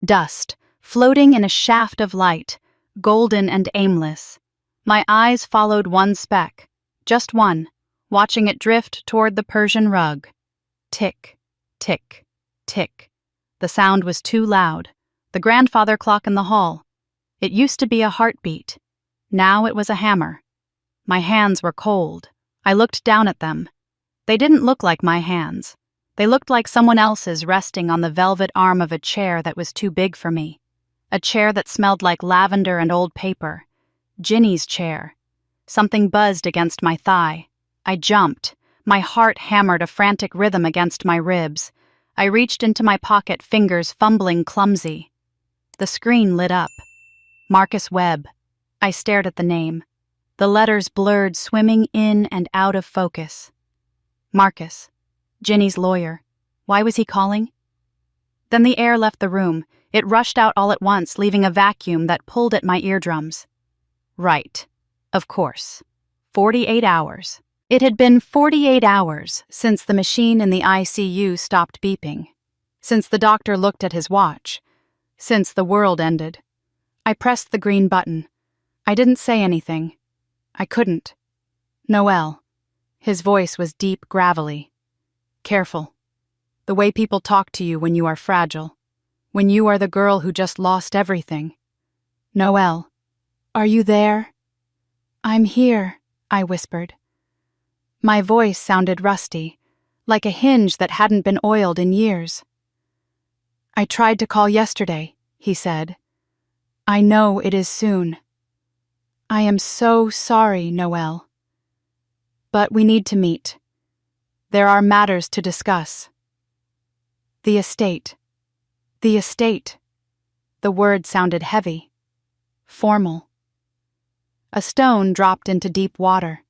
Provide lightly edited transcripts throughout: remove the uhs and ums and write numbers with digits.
Dust, floating in a shaft of light, golden and aimless. My eyes followed one speck, just one, watching it drift toward the Persian rug. Tick, tick, tick. The sound was too loud. The grandfather clock in the hall. It used to be a heartbeat. Now it was a hammer. My hands were cold. I looked down at them. They didn't look like my hands. They looked like someone else's resting on the velvet arm of a chair that was too big for me. A chair that smelled like lavender and old paper. Ginny's chair. Something buzzed against my thigh. I jumped. My heart hammered a frantic rhythm against my ribs. I reached into my pocket, fingers fumbling clumsy. The screen lit up. Marcus Webb. I stared at the name. The letters blurred, swimming in and out of focus. Marcus. Ginny's lawyer. Why was he calling? Then the air left the room. It rushed out all at once, leaving a vacuum that pulled at my eardrums. Right. Of course. 48 hours. It had been 48 hours since the machine in the ICU stopped beeping. Since the doctor looked at his watch. Since the world ended. I pressed the green button. I didn't say anything. I couldn't. Noel. His voice was deep, gravelly. Careful. The way people talk to you when you are fragile. When you are the girl who just lost everything. Noel. Are you there? I'm here, I whispered. My voice sounded rusty, like a hinge that hadn't been oiled in years. I tried to call yesterday, he said. I know it is soon. I am so sorry, Noel. But we need to meet. There are matters to discuss. The estate. The estate. The word sounded heavy. Formal. A stone dropped into deep water.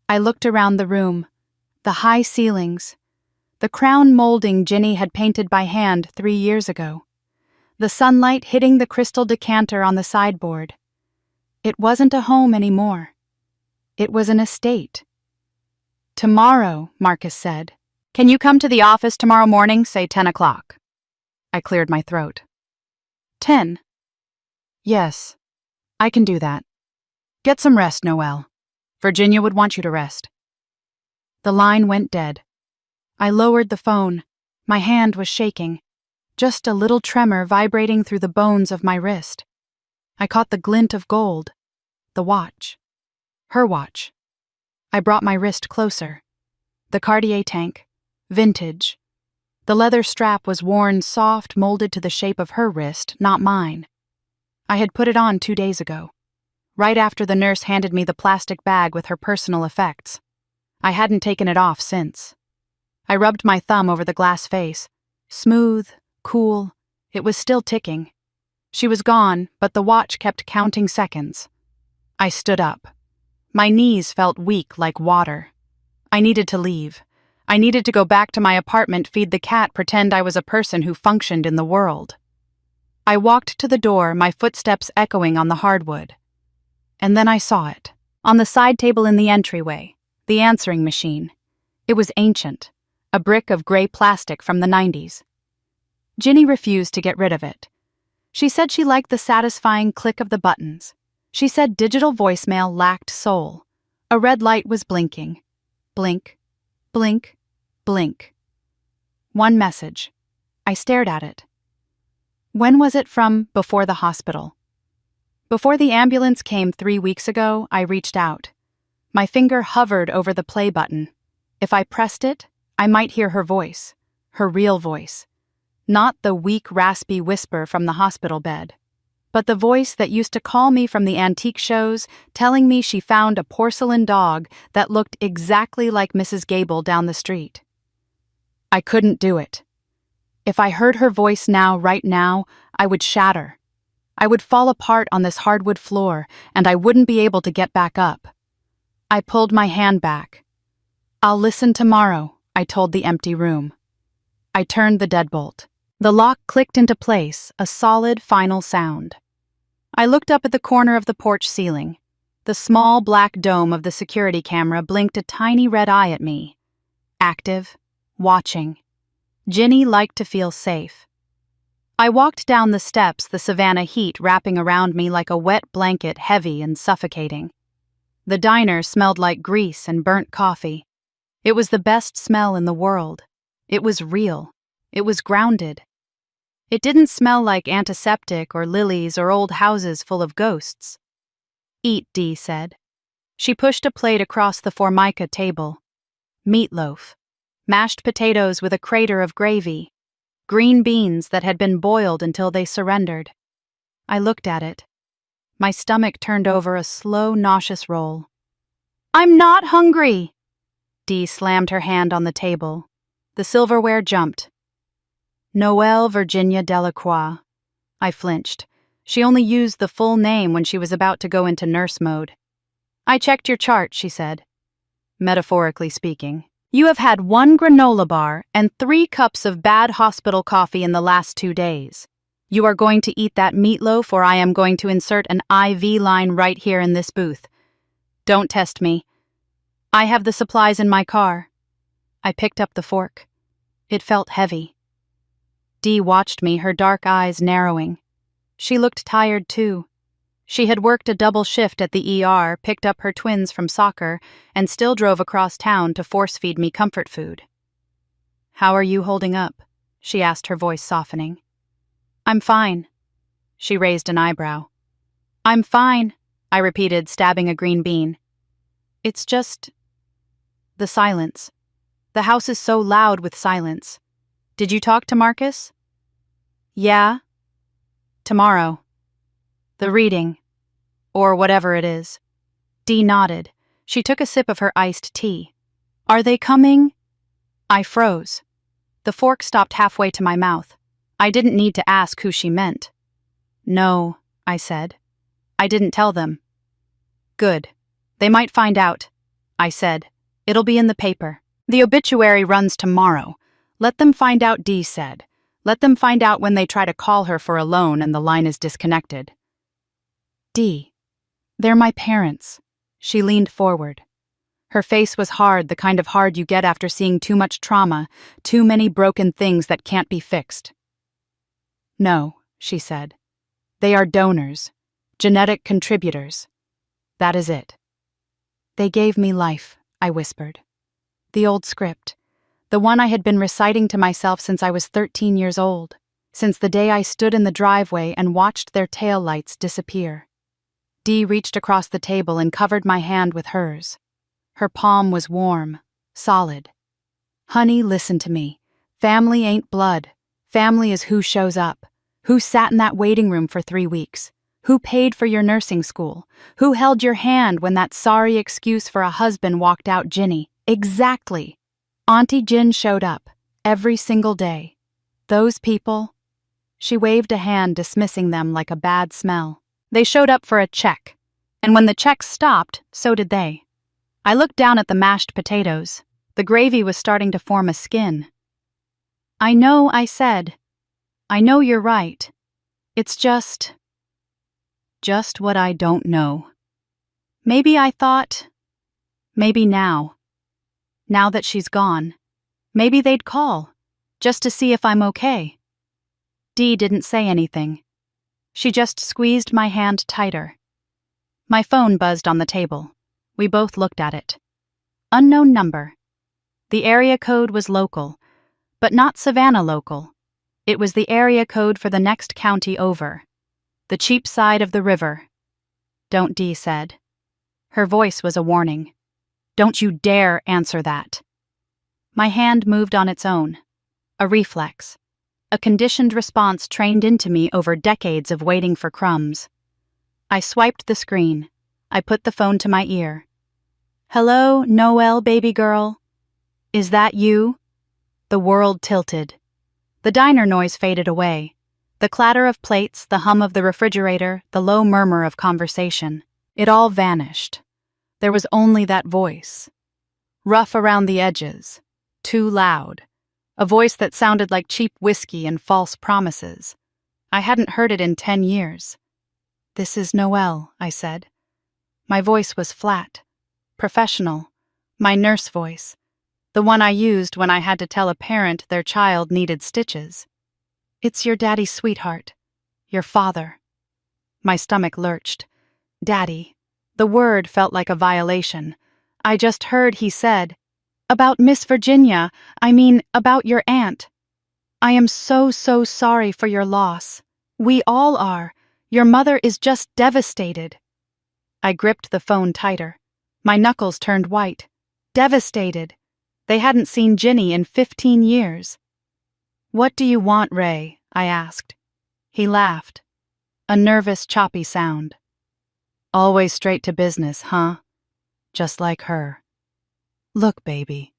I looked around the room. The high ceilings. The crown molding Ginny had painted by hand 3 years ago. The sunlight hitting the crystal decanter on the sideboard. It wasn't a home anymore. It was an estate. Tomorrow, Marcus said. Can you come to the office tomorrow morning, say 10 o'clock? I cleared my throat. 10? Yes, I can do that. Get some rest, Noel. Virginia would want you to rest. The line went dead. I lowered the phone. My hand was shaking. Just a little tremor vibrating through the bones of my wrist. I caught the glint of gold. The watch. Her watch. I brought my wrist closer. The Cartier tank. Vintage. The leather strap was worn soft, molded to the shape of her wrist, not mine. I had put it on 2 days ago, right after the nurse handed me the plastic bag with her personal effects. I hadn't taken it off since. I rubbed my thumb over the glass face. Smooth, cool, it was still ticking. She was gone, but the watch kept counting seconds. I stood up. My knees felt weak like water. I needed to leave. I needed to go back to my apartment, feed the cat, pretend I was a person who functioned in the world. I walked to the door, my footsteps echoing on the hardwood. And then I saw it. On the side table in the entryway, the answering machine. It was ancient, a brick of gray plastic from the 90s. Ginny refused to get rid of it. She said she liked the satisfying click of the buttons. She said digital voicemail lacked soul. A red light was blinking. Blink, blink, blink. One message. I stared at it. When was it from? Before the hospital. Before the ambulance came 3 weeks ago, I reached out. My finger hovered over the play button. If I pressed it, I might hear her voice, her real voice. Not the weak, raspy whisper from the hospital bed, but the voice that used to call me from the antique shows, telling me she found a porcelain dog that looked exactly like Mrs. Gable down the street. I couldn't do it. If I heard her voice now, right now, I would shatter. I would fall apart on this hardwood floor, and I wouldn't be able to get back up. I pulled my hand back. I'll listen tomorrow, I told the empty room. I turned the deadbolt. The lock clicked into place, a solid, final sound. I looked up at the corner of the porch ceiling. The small black dome of the security camera blinked a tiny red eye at me. Active, watching. Ginny liked to feel safe. I walked down the steps, the savannah heat wrapping around me like a wet blanket, heavy and suffocating. The diner smelled like grease and burnt coffee. It was the best smell in the world. It was real. It was grounded. It didn't smell like antiseptic or lilies or old houses full of ghosts. "Eat," Dee said. She pushed a plate across the formica table. Meatloaf. Mashed potatoes with a crater of gravy. Green beans that had been boiled until they surrendered. I looked at it. My stomach turned over a slow, nauseous roll. "I'm not hungry!" Dee slammed her hand on the table. The silverware jumped. "Noelle Virginia Delacroix." I flinched. She only used the full name when she was about to go into nurse mode. "I checked your chart," she said. "Metaphorically speaking. You have had 1 granola bar and 3 cups of bad hospital coffee in the last 2 days. You are going to eat that meatloaf, or I am going to insert an IV line right here in this booth. Don't test me. I have the supplies in my car." I picked up the fork. It felt heavy. Dee watched me, her dark eyes narrowing. She looked tired too. She had worked a double shift at the ER, picked up her twins from soccer, and still drove across town to force-feed me comfort food. "How are you holding up?" she asked, her voice softening. "I'm fine." She raised an eyebrow. "I'm fine," I repeated, stabbing a green bean. "It's just the silence. The house is so loud with silence. Did you talk to Marcus?" "Yeah." "Tomorrow. The reading. Or whatever it is." Dee nodded. She took a sip of her iced tea. "Are they coming?" I froze. The fork stopped halfway to my mouth. I didn't need to ask who she meant. "No," I said. "I didn't tell them." "Good. They might find out," I said. "It'll be in the paper. The obituary runs tomorrow. Let them find out," Dee said. "Let them find out when they try to call her for a loan and the line is disconnected." "Dee, they're my parents." She leaned forward. Her face was hard, the kind of hard you get after seeing too much trauma, too many broken things that can't be fixed. "No," she said. "They are donors, genetic contributors. That is it." "They gave me life," I whispered. The old script, the one I had been reciting to myself since I was 13 years old, since the day I stood in the driveway and watched their taillights disappear. Dee reached across the table and covered my hand with hers. Her palm was warm, solid. "Honey, listen to me. Family ain't blood. Family is who shows up, who sat in that waiting room for 3 weeks, who paid for your nursing school, who held your hand when that sorry excuse for a husband walked out Ginny. Exactly. Auntie Jin showed up, every single day. Those people..." She waved a hand, dismissing them like a bad smell. "They showed up for a check, and when the check stopped, so did they." I looked down at the mashed potatoes. The gravy was starting to form a skin. "I know," I said. "I know you're right. It's just what I don't know. Maybe I thought, maybe now that she's gone, maybe they'd call, just to see if I'm okay." Dee didn't say anything. She just squeezed my hand tighter. My phone buzzed on the table. We both looked at it. Unknown number. The area code was local, but not Savannah local. It was the area code for the next county over. The cheap side of the river. "Don't," Dee said. Her voice was a warning. "Don't you dare answer that." My hand moved on its own. A reflex. A conditioned response trained into me over decades of waiting for crumbs. I swiped the screen. I put the phone to my ear. "Hello, Noelle, baby girl. Is that you?" The world tilted. The diner noise faded away. The clatter of plates, the hum of the refrigerator, the low murmur of conversation. It all vanished. There was only that voice. Rough around the edges. Too loud. A voice that sounded like cheap whiskey and false promises. I hadn't heard it in 10 years. "This is Noelle," I said. My voice was flat. Professional. My nurse voice. The one I used when I had to tell a parent their child needed stitches. It's your daddy's sweetheart. Your father. My stomach lurched. Daddy. The word felt like a violation. I just heard he said, "About Miss Virginia, about your aunt. I am so sorry for your loss. We all are. Your mother is just devastated." I gripped the phone tighter. My knuckles turned white. Devastated. They hadn't seen Ginny in 15 years. "What do you want, Ray?" I asked. He laughed. A nervous, choppy sound. "Always straight to business, huh? Just like her. Look, baby.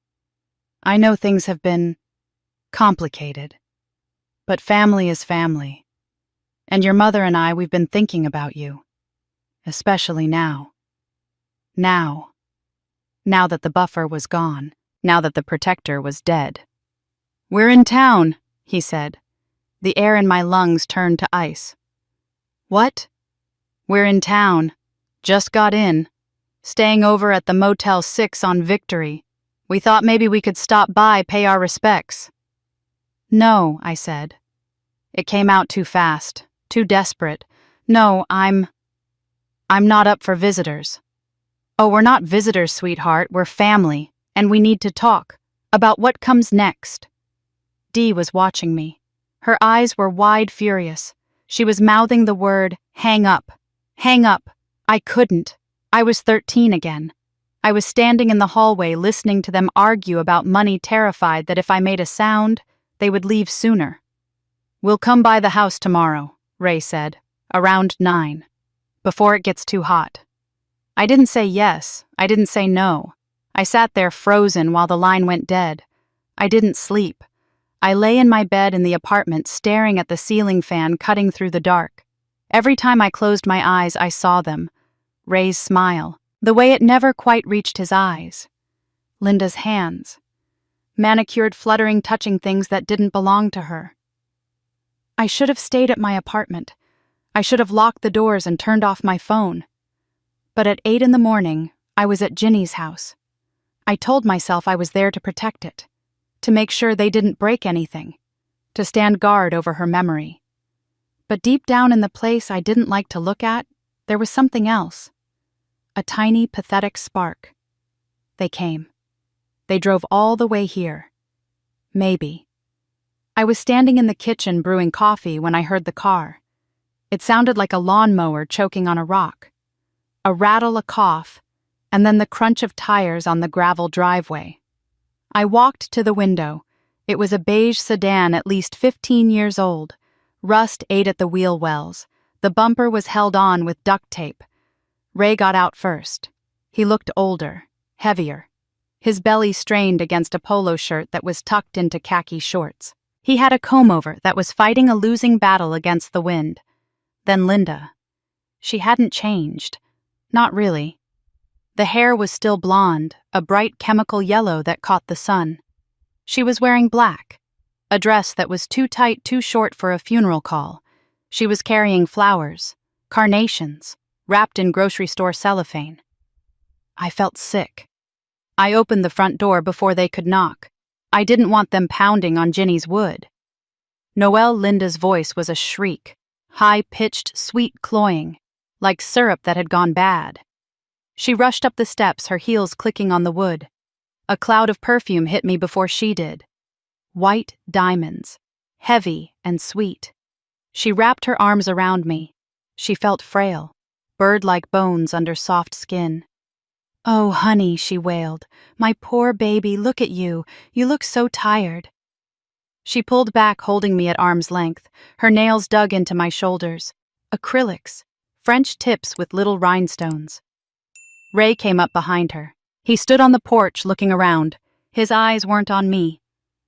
I know things have been complicated, but family is family. And your mother and we've been thinking about you. Especially now. Now that the buffer was gone. Now that the protector was dead." "We're in town," he said. The air in my lungs turned to ice. "What?" "We're in town. Just got in. Staying over at the Motel 6 on Victory. We thought maybe we could stop by, pay our respects." "No," I said. It came out too fast, too desperate. "No, I'm not up for visitors." "Oh, we're not visitors, sweetheart. We're family, and we need to talk about what comes next." Dee was watching me. Her eyes were wide, furious. She was mouthing the word, "Hang up. Hang up." I couldn't. I was 13 again. I was standing in the hallway listening to them argue about money, terrified that if I made a sound, they would leave sooner. "We'll come by the house tomorrow," Ray said, "around 9, before it gets too hot." I didn't say yes. I didn't say no. I sat there frozen while the line went dead. I didn't sleep. I lay in my bed in the apartment staring at the ceiling fan cutting through the dark. Every time I closed my eyes, I saw them. Ray's smile, the way it never quite reached his eyes. Linda's hands, manicured, fluttering, touching things that didn't belong to her. I should have stayed at my apartment. I should have locked the doors and turned off my phone. But at 8 in the morning, I was at Ginny's house. I told myself I was there to protect it, to make sure they didn't break anything, to stand guard over her memory. But deep down in the place I didn't like to look at, there was something else. A tiny, pathetic spark. They came. They drove all the way here. Maybe. I was standing in the kitchen brewing coffee when I heard the car. It sounded like a lawnmower choking on a rock. A rattle, a cough, and then the crunch of tires on the gravel driveway. I walked to the window. It was a beige sedan at least 15 years old. Rust ate at the wheel wells. The bumper was held on with duct tape. Ray got out first. He looked older, heavier. His belly strained against a polo shirt that was tucked into khaki shorts. He had a comb-over that was fighting a losing battle against the wind. Then Linda. She hadn't changed. Not really. The hair was still blonde, a bright chemical yellow that caught the sun. She was wearing black, a dress that was too tight, too short for a funeral call. She was carrying flowers, carnations, wrapped in grocery store cellophane. I felt sick. I opened the front door before they could knock. I didn't want them pounding on Ginny's wood. Noelle Linda's voice was a shriek, high-pitched, sweet cloying, like syrup that had gone bad. She rushed up the steps, her heels clicking on the wood. A cloud of perfume hit me before she did. White diamonds, heavy and sweet. She wrapped her arms around me. She felt frail, bird-like bones under soft skin. "Oh, honey," she wailed. "My poor baby, look at you. You look so tired." She pulled back, holding me at arm's length. Her nails dug into my shoulders. Acrylics, French tips with little rhinestones. Ray came up behind her. He stood on the porch looking around. His eyes weren't on me.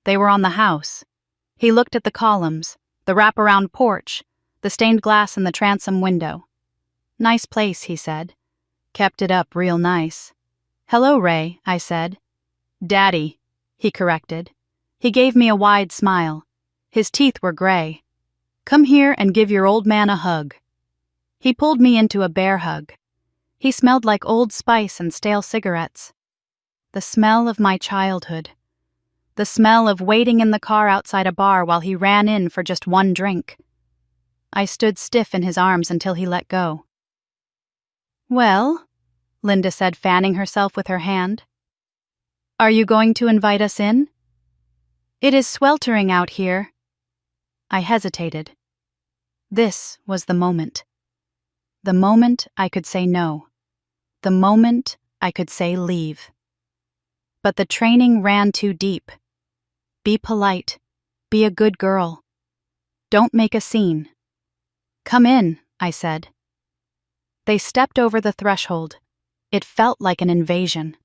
They were on the house. He looked at the columns, the wraparound porch, the stained glass in the transom window. "Nice place," he said. "Kept it up real nice." "Hello, Ray," I said. "Daddy," he corrected. He gave me a wide smile. His teeth were gray. "Come here and give your old man a hug." He pulled me into a bear hug. He smelled like Old Spice and stale cigarettes. The smell of my childhood. the smell of waiting in the car outside a bar while he ran in for just one drink. I stood stiff in his arms until he let go. "Well," Linda said, fanning herself with her hand. "Are you going to invite us in? It is sweltering out here." I hesitated. This was the moment. The moment I could say no. The moment I could say leave. But the training ran too deep. Be polite. Be a good girl. Don't make a scene. "Come in," I said. They stepped over the threshold. It felt like an invasion.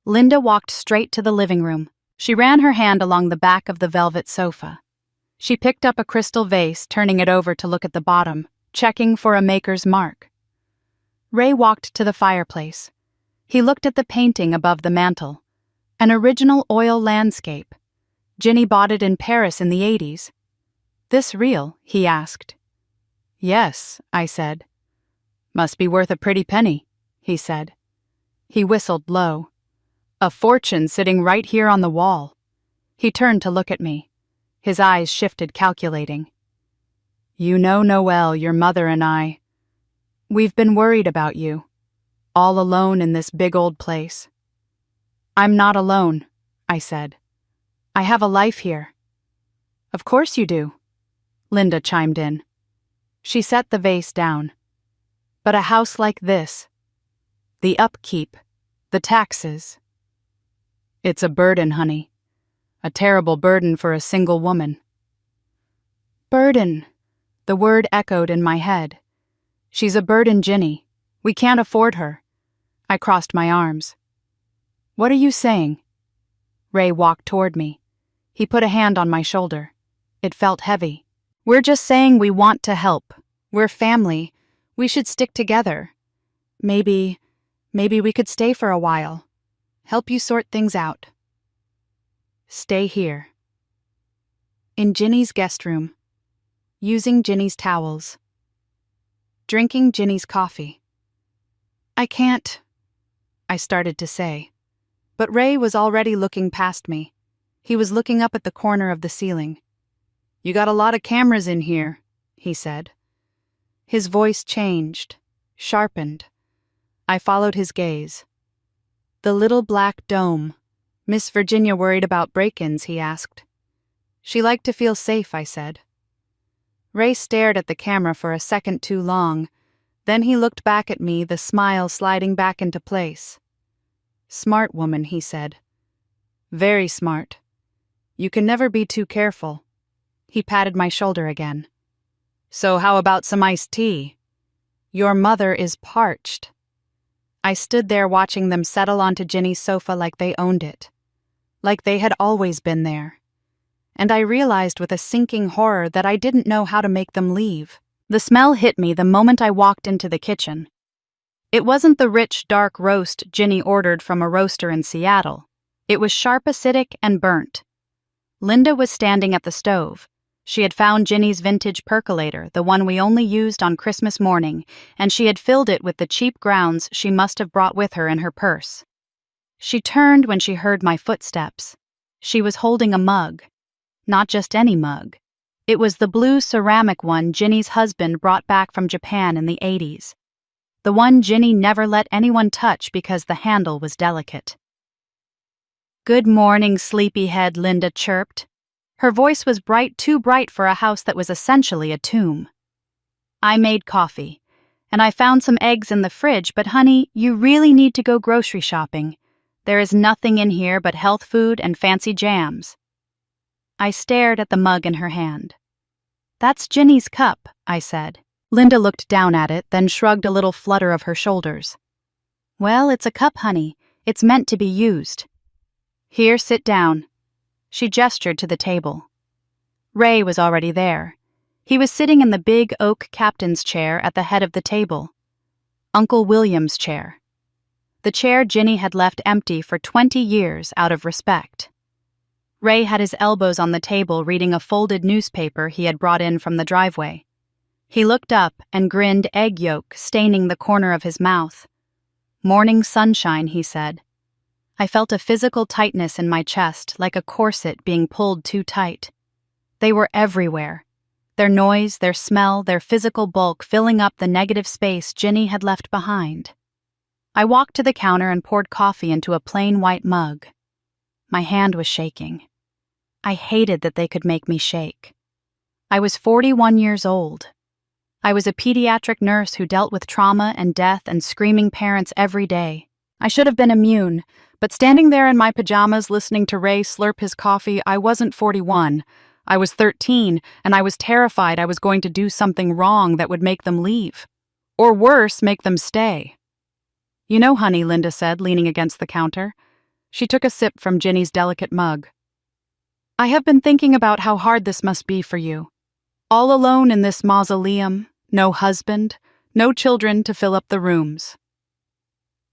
Linda walked straight to the living room. She ran her hand along the back of the velvet sofa. She picked up a crystal vase, turning it over to look at the bottom, checking for a maker's mark. Ray walked to the fireplace. He looked at the painting above the mantel. An original oil landscape. Ginny bought it in Paris in the 80s. "This real?" he asked. "Yes," I said. "Must be worth a pretty penny," he said. He whistled low. "A fortune sitting right here on the wall." He turned to look at me. His eyes shifted, calculating. "You know, Noelle, your mother and we've been worried about you. All alone in this big old place." "I'm not alone," I said. "I have a life here." "Of course you do," Linda chimed in. She set the vase down. "But a house like this, the upkeep, the taxes. It's a burden, honey. A terrible burden for a single woman." "Burden," the word echoed in my head. "She's a burden, Ginny. We can't afford her." I crossed my arms. "What are you saying?" Ray walked toward me. He put a hand on my shoulder. It felt heavy. "We're just saying we want to help. We're family. We should stick together. Maybe we could stay for a while. Help you sort things out." Stay here. In Ginny's guest room. Using Ginny's towels. Drinking Ginny's coffee. "I can't," I started to say. But Ray was already looking past me. He was looking up at the corner of the ceiling. "You got a lot of cameras in here," he said. His voice changed, sharpened. I followed his gaze. "The little black dome. Miss Virginia worried about break-ins," he asked. "She liked to feel safe," I said. Ray stared at the camera for a second too long. Then he looked back at me, the smile sliding back into place. "Smart woman," he said. "Very smart. You can never be too careful." He patted my shoulder again. "So how about some iced tea? Your mother is parched." I stood there watching them settle onto Ginny's sofa like they owned it. Like they had always been there. And I realized with a sinking horror that I didn't know how to make them leave. The smell hit me the moment I walked into the kitchen. It wasn't the rich, dark roast Ginny ordered from a roaster in Seattle. It was sharp, acidic, and burnt. Linda was standing at the stove. She had found Ginny's vintage percolator, the one we only used on Christmas morning, and she had filled it with the cheap grounds she must have brought with her in her purse. She turned when she heard my footsteps. She was holding a mug. Not just any mug. It was the blue ceramic one Ginny's husband brought back from Japan in the 80s. The one Ginny never let anyone touch because the handle was delicate. "Good morning, sleepyhead," Linda chirped. Her voice was too bright for a house that was essentially a tomb. "I made coffee, and I found some eggs in the fridge, but honey, you really need to go grocery shopping. There is nothing in here but health food and fancy jams." I stared at the mug in her hand. "That's Ginny's cup," I said. Linda looked down at it, then shrugged a little flutter of her shoulders. "Well, it's a cup, honey. It's meant to be used. Here, sit down." She gestured to the table. Ray was already there. He was sitting in the big oak captain's chair at the head of the table. Uncle William's chair. The chair Ginny had left empty for 20 years out of respect. Ray had his elbows on the table reading a folded newspaper he had brought in from the driveway. He looked up and grinned, egg yolk staining the corner of his mouth. "Morning sunshine," he said. I felt a physical tightness in my chest, like a corset being pulled too tight. They were everywhere. Their noise, their smell, their physical bulk filling up the negative space Ginny had left behind. I walked to the counter and poured coffee into a plain white mug. My hand was shaking. I hated that they could make me shake. I was 41 years old. I was a pediatric nurse who dealt with trauma and death and screaming parents every day. I should have been immune, but standing there in my pajamas listening to Ray slurp his coffee, I wasn't 41. I was 13, and I was terrified I was going to do something wrong that would make them leave. Or worse, make them stay. "You know, honey," Linda said, leaning against the counter. She took a sip from Ginny's delicate mug. "I have been thinking about how hard this must be for you. All alone in this mausoleum, no husband, no children to fill up the rooms."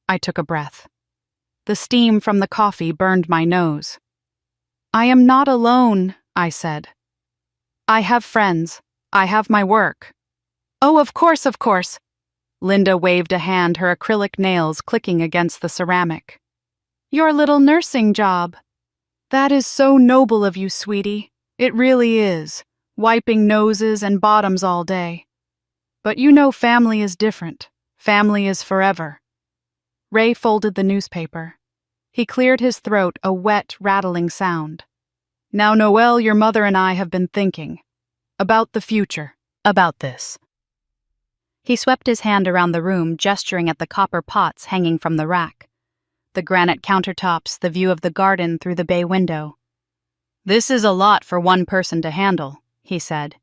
I took a breath. The steam from the coffee burned my nose. "I am not alone," I said. "I have friends. I have my work." "Oh, of course, of course." Linda waved a hand, her acrylic nails clicking against the ceramic. "Your little nursing job. That is so noble of you, sweetie. It really is, wiping noses and bottoms all day. But you know family is different. Family is forever." Ray folded the newspaper. He cleared his throat, a wet, rattling sound. "Now, Noelle, your mother and I have been thinking. About the future. About this." He swept his hand around the room, gesturing at the copper pots hanging from the rack. The granite countertops, the view of the garden through the bay window. "This is a lot for one person to handle," he said.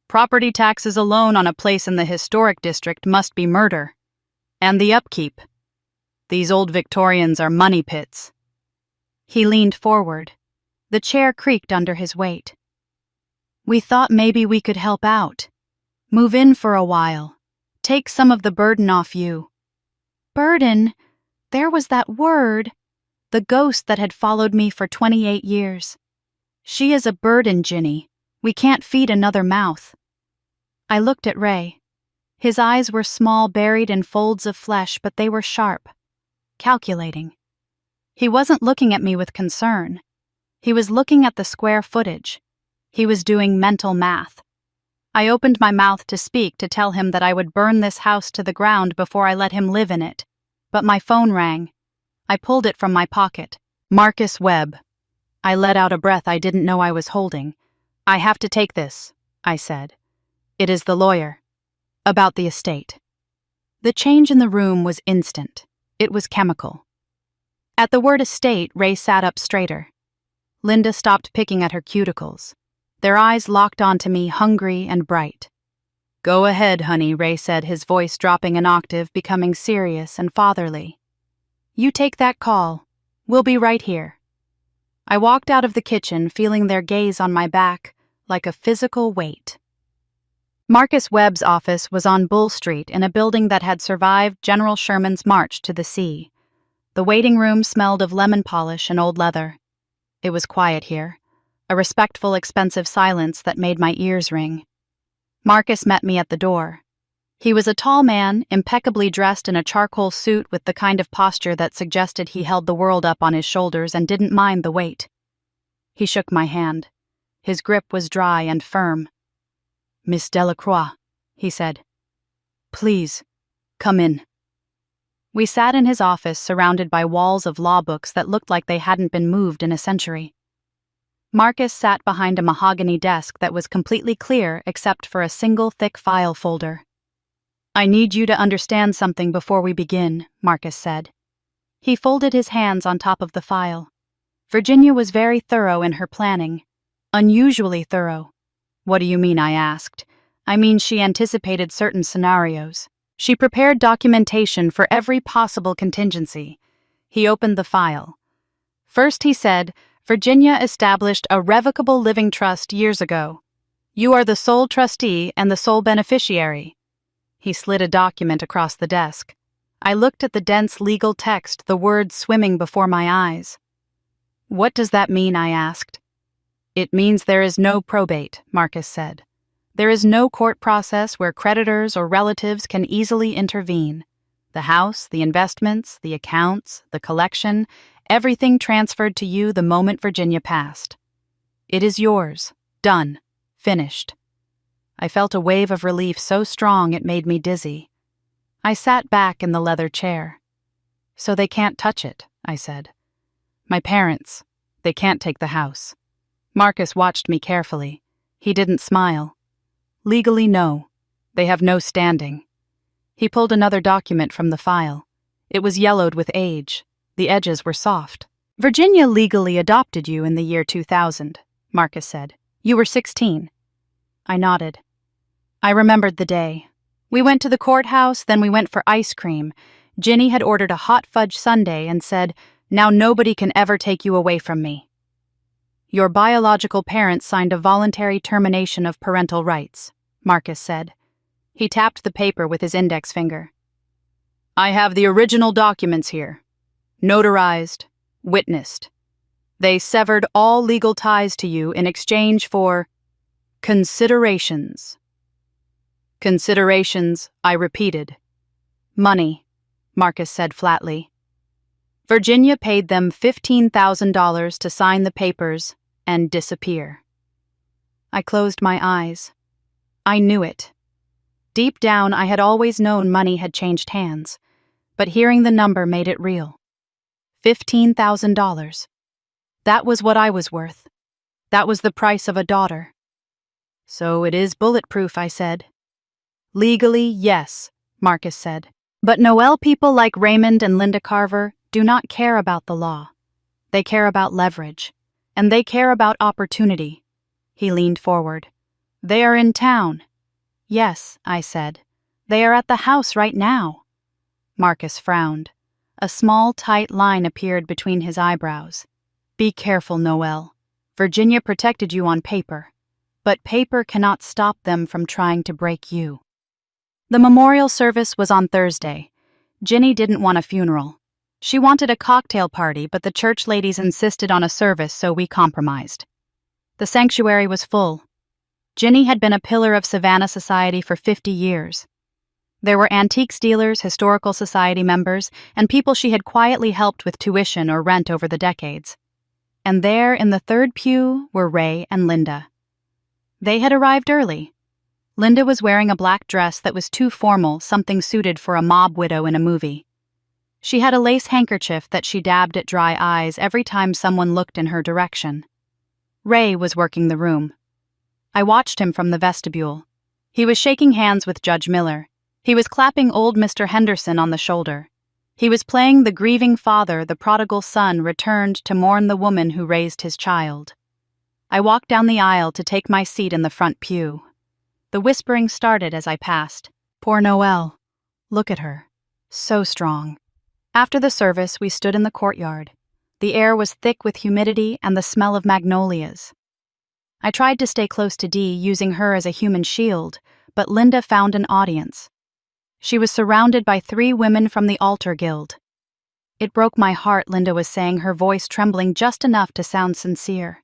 "Property taxes alone on a place in the historic district must be murder. And the upkeep. These old Victorians are money pits." He leaned forward. The chair creaked under his weight. "We thought maybe we could help out. Move in for a while. Take some of the burden off you." Burden? There was that word. The ghost that had followed me for 28 years. "She is a burden, Ginny. We can't feed another mouth." I looked at Ray. His eyes were small, buried in folds of flesh, but they were sharp. Calculating. He wasn't looking at me with concern. He was looking at the square footage. He was doing mental math. I opened my mouth to speak, to tell him that I would burn this house to the ground before I let him live in it. But my phone rang. I pulled it from my pocket. Marcus Webb. I let out a breath I didn't know I was holding. "I have to take this," I said. "It is the lawyer. About the estate." The change in the room was instant. It was chemical. At the word estate, Ray sat up straighter. Linda stopped picking at her cuticles. Their eyes locked onto me, hungry and bright. "Go ahead, honey," Ray said, his voice dropping an octave, becoming serious and fatherly. "You take that call. We'll be right here." I walked out of the kitchen, feeling their gaze on my back, like a physical weight. Marcus Webb's office was on Bull Street in a building that had survived General Sherman's march to the sea. The waiting room smelled of lemon polish and old leather. It was quiet here, a respectful, expensive silence that made my ears ring. Marcus met me at the door. He was a tall man, impeccably dressed in a charcoal suit with the kind of posture that suggested he held the world up on his shoulders and didn't mind the weight. He shook my hand. His grip was dry and firm. "Miss Delacroix," he said. "Please, come in." We sat in his office, surrounded by walls of law books that looked like they hadn't been moved in a century. Marcus sat behind a mahogany desk that was completely clear except for a single thick file folder. "I need you to understand something before we begin," Marcus said. He folded his hands on top of the file. Virginia was very thorough in her planning. Unusually thorough. "What do you mean?" I asked. "I mean she anticipated certain scenarios. She prepared documentation for every possible contingency." He opened the file. First he said, "Virginia established a revocable living trust years ago. You are the sole trustee and the sole beneficiary." He slid a document across the desk. I looked at the dense legal text, the words swimming before my eyes. "What does that mean?" I asked. "It means there is no probate," Marcus said. "There is no court process where creditors or relatives can easily intervene. The house, the investments, the accounts, the collection, everything transferred to you the moment Virginia passed. It is yours. Done. Finished. I felt a wave of relief so strong it made me dizzy. I sat back in the leather chair. So they can't touch it, I said. My parents. They can't take the house. Marcus watched me carefully. He didn't smile. Legally, no. They have no standing. He pulled another document from the file. It was yellowed with age. The edges were soft. Virginia legally adopted you in the year 2000, Marcus said. You were 16. I nodded. I remembered the day. We went to the courthouse, then we went for ice cream. Ginny had ordered a hot fudge sundae and said, "Now nobody can ever take you away from me." Your biological parents signed a voluntary termination of parental rights, Marcus said. He tapped the paper with his index finger. I have the original documents here. Notarized, witnessed. They severed all legal ties to you in exchange for considerations. Considerations, I repeated. Money, Marcus said flatly. Virginia paid them $15,000 to sign the papers and disappear. I closed my eyes. I knew it. Deep down, I had always known money had changed hands, but hearing the number made it real. $15,000. That was what I was worth. That was the price of a daughter. So it is bulletproof, I said. Legally, yes, Marcus said. But Noel people like Raymond and Linda Carver do not care about the law. They care about leverage, and they care about opportunity. He leaned forward. They are in town. Yes, I said. They are at the house right now. Marcus frowned. A small, tight line appeared between his eyebrows. Be careful, Noel. Virginia protected you on paper, but paper cannot stop them from trying to break you. The memorial service was on Thursday. Ginny didn't want a funeral. She wanted a cocktail party, but the church ladies insisted on a service, so we compromised. The sanctuary was full. Ginny had been a pillar of Savannah society for 50 years. There were antiques dealers, historical society members, and people she had quietly helped with tuition or rent over the decades. And there, in the third pew, were Ray and Linda. They had arrived early. Linda was wearing a black dress that was too formal, something suited for a mob widow in a movie. She had a lace handkerchief that she dabbed at dry eyes every time someone looked in her direction. Ray was working the room. I watched him from the vestibule. He was shaking hands with Judge Miller. He was clapping old Mr. Henderson on the shoulder. He was playing the grieving father, the prodigal son returned to mourn the woman who raised his child. I walked down the aisle to take my seat in the front pew. The whispering started as I passed. Poor Noelle. Look at her. So strong. After the service, we stood in the courtyard. The air was thick with humidity and the smell of magnolias. I tried to stay close to Dee, using her as a human shield, but Linda found an audience. She was surrounded by 3 women from the Altar Guild. It broke my heart, Linda was saying, her voice trembling just enough to sound sincere.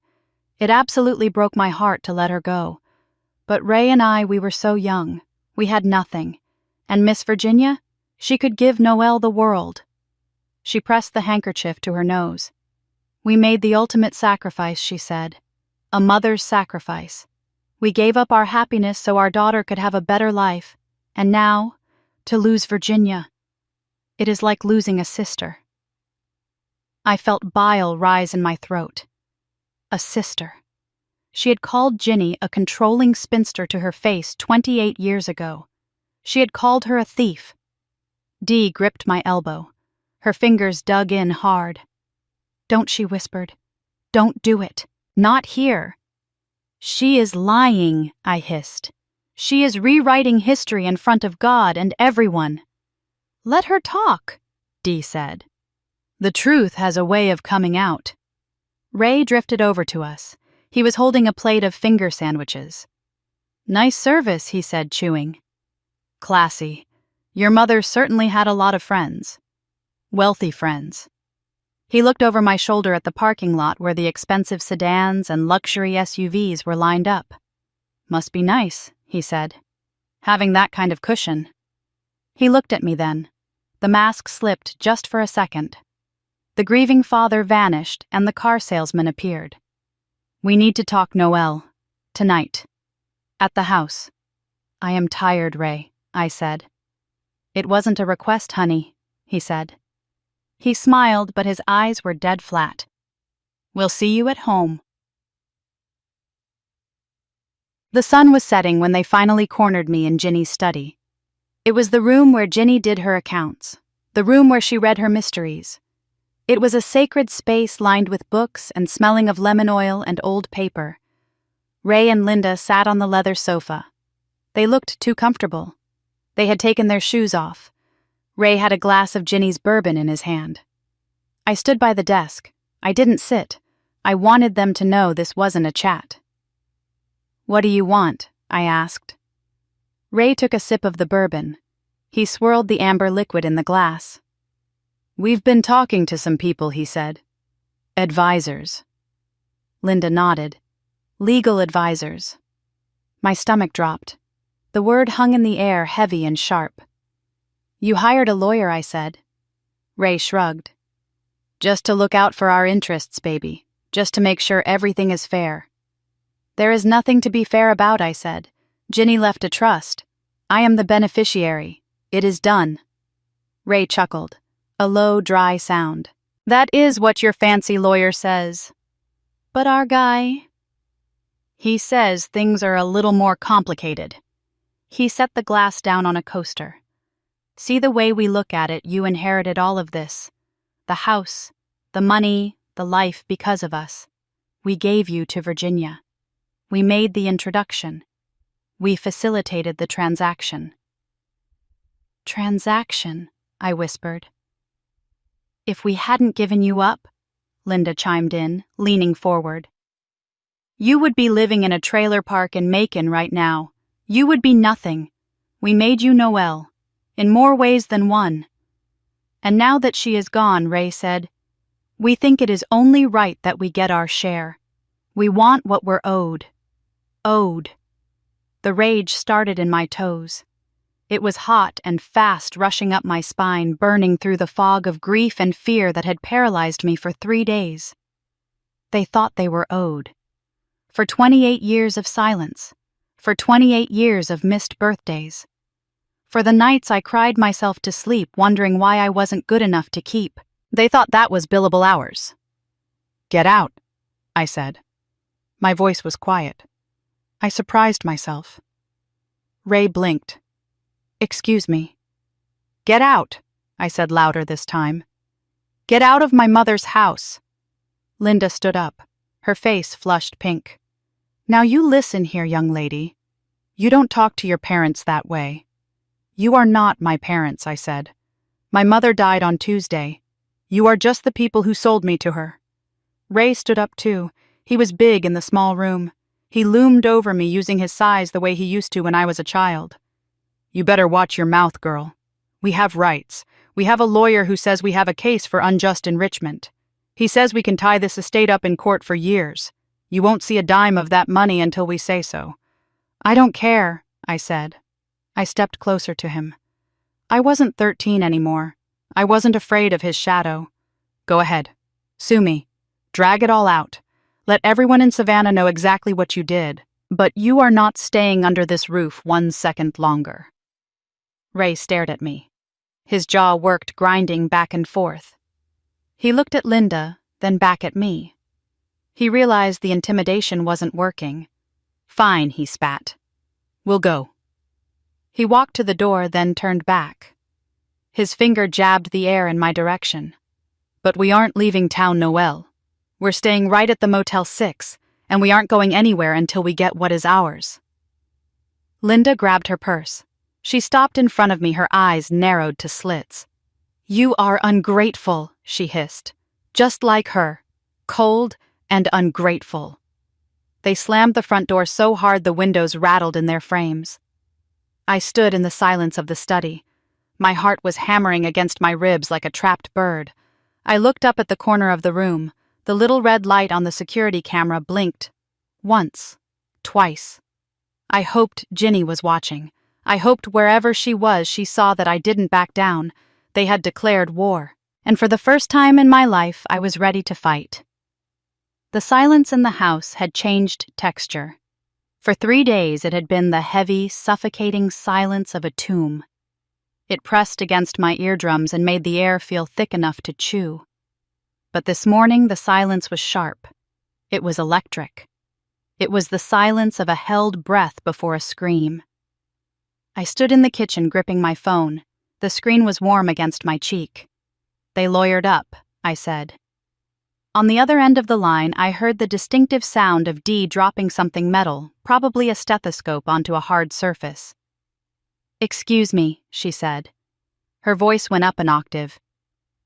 It absolutely broke my heart to let her go. But Ray and I, we were so young. We had nothing. And Miss Virginia? She could give Noelle the world. She pressed the handkerchief to her nose. We made the ultimate sacrifice, she said. A mother's sacrifice. We gave up our happiness so our daughter could have a better life. And now, to lose Virginia. It is like losing a sister. I felt bile rise in my throat. A sister. She had called Ginny a controlling spinster to her face 28 years ago. She had called her a thief. Dee gripped my elbow. Her fingers dug in hard. Don't, she whispered. Don't do it. Not here. She is lying, I hissed. She is rewriting history in front of God and everyone. Let her talk, Dee said. The truth has a way of coming out. Ray drifted over to us. He was holding a plate of finger sandwiches. Nice service, he said, chewing. Classy. Your mother certainly had a lot of friends. Wealthy friends. He looked over my shoulder at the parking lot where the expensive sedans and luxury SUVs were lined up. Must be nice, he said. Having that kind of cushion. He looked at me then. The mask slipped just for a second. The grieving father vanished and the car salesman appeared. "We need to talk, Noelle. Tonight. At the house." "I am tired, Ray," I said. "It wasn't a request, honey," he said. He smiled, but his eyes were dead flat. "We'll see you at home." The sun was setting when they finally cornered me in Ginny's study. It was the room where Ginny did her accounts, the room where she read her mysteries. It was a sacred space lined with books and smelling of lemon oil and old paper. Ray and Linda sat on the leather sofa. They looked too comfortable. They had taken their shoes off. Ray had a glass of Ginny's bourbon in his hand. I stood by the desk. I didn't sit. I wanted them to know this wasn't a chat. "What do you want?" I asked. Ray took a sip of the bourbon. He swirled the amber liquid in the glass. "We've been talking to some people," he said. "Advisors." Linda nodded. "Legal advisors." My stomach dropped. The word hung in the air, heavy and sharp. "You hired a lawyer," I said. Ray shrugged. "Just to look out for our interests, baby. Just to make sure everything is fair." "There is nothing to be fair about," I said. "Ginny left a trust. I am the beneficiary. It is done." Ray chuckled. A low, dry sound. "That is what your fancy lawyer says. But our guy? He says things are a little more complicated." He set the glass down on a coaster. "See the way we look at it, you inherited all of this. The house, the money, the life because of us. We gave you to Virginia. We made the introduction. We facilitated the transaction." "Transaction," I whispered. "If we hadn't given you up," Linda chimed in, leaning forward, "you would be living in a trailer park in Macon right now. You would be nothing. We made you Noelle, in more ways than one." "And now that she is gone," Ray said, "we think it is only right that we get our share. We want what we're owed." Owed. The rage started in my toes. It was hot and fast, rushing up my spine, burning through the fog of grief and fear that had paralyzed me for 3 days. They thought they were owed. For 28 years of silence. For 28 years of missed birthdays. For the nights I cried myself to sleep, wondering why I wasn't good enough to keep. They thought that was billable hours. "Get out," I said. My voice was quiet. I surprised myself. Ray blinked. "Excuse me." "Get out," I said louder this time. "Get out of my mother's house." Linda stood up, her face flushed pink. "Now you listen here, young lady. You don't talk to your parents that way." "You are not my parents," I said. "My mother died on Tuesday. You are just the people who sold me to her." Ray stood up too. He was big in the small room. He loomed over me, using his size the way he used to when I was a child. "You better watch your mouth, girl. We have rights. We have a lawyer who says we have a case for unjust enrichment. He says we can tie this estate up in court for years. You won't see a dime of that money until we say so." "I don't care," I said. I stepped closer to him. I wasn't 13 anymore. I wasn't afraid of his shadow. "Go ahead. Sue me. Drag it all out. Let everyone in Savannah know exactly what you did. But you are not staying under this roof 1 second longer." Ray stared at me. His jaw worked, grinding back and forth. He looked at Linda, then back at me. He realized the intimidation wasn't working. "Fine," he spat. "We'll go." He walked to the door, then turned back. His finger jabbed the air in my direction. "But we aren't leaving town, Noelle. We're staying right at the Motel 6, and we aren't going anywhere until we get what is ours." Linda grabbed her purse. She stopped in front of me, her eyes narrowed to slits. "You are ungrateful," she hissed. "Just like her. Cold and ungrateful." They slammed the front door so hard the windows rattled in their frames. I stood in the silence of the study. My heart was hammering against my ribs like a trapped bird. I looked up at the corner of the room. The little red light on the security camera blinked. Once. Twice. I hoped Ginny was watching. I hoped wherever she was, she saw that I didn't back down, They had declared war, and for the first time in my life I was ready to fight. The silence in the house had changed texture. For 3 days it had been the heavy, suffocating silence of a tomb. It pressed against my eardrums and made the air feel thick enough to chew. But this morning the silence was sharp. It was electric. It was the silence of a held breath before a scream. I stood in the kitchen gripping my phone. The screen was warm against my cheek. "They lawyered up," I said. On the other end of the line, I heard the distinctive sound of Dee dropping something metal, probably a stethoscope, onto a hard surface. "Excuse me," she said. Her voice went up an octave.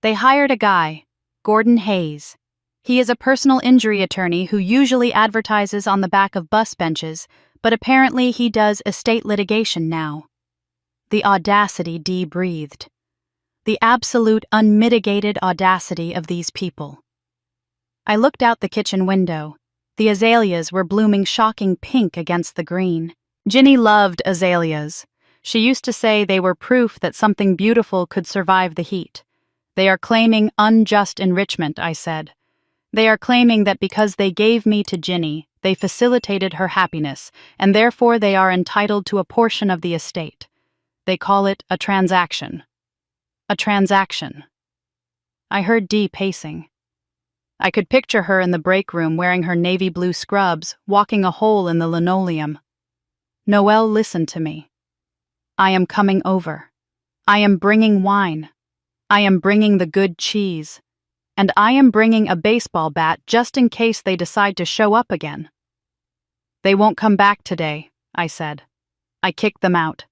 "They hired a guy, Gordon Hayes. He is a personal injury attorney who usually advertises on the back of bus benches, but apparently he does estate litigation now." The audacity Dee breathed. The absolute, unmitigated audacity of these people. I looked out the kitchen window. The azaleas were blooming shocking pink against the green. Ginny loved azaleas. She used to say they were proof that something beautiful could survive the heat. "They are claiming unjust enrichment," I said. "They are claiming that because they gave me to Ginny, they facilitated her happiness, and therefore they are entitled to a portion of the estate. They call it a transaction." A transaction. I heard Dee pacing. I could picture her in the break room wearing her navy blue scrubs, walking a hole in the linoleum. "Noelle, listen to me. I am coming over. I am bringing wine. I am bringing the good cheese. And I am bringing a baseball bat just in case they decide to show up again." "They won't come back today," I said. "I kicked them out."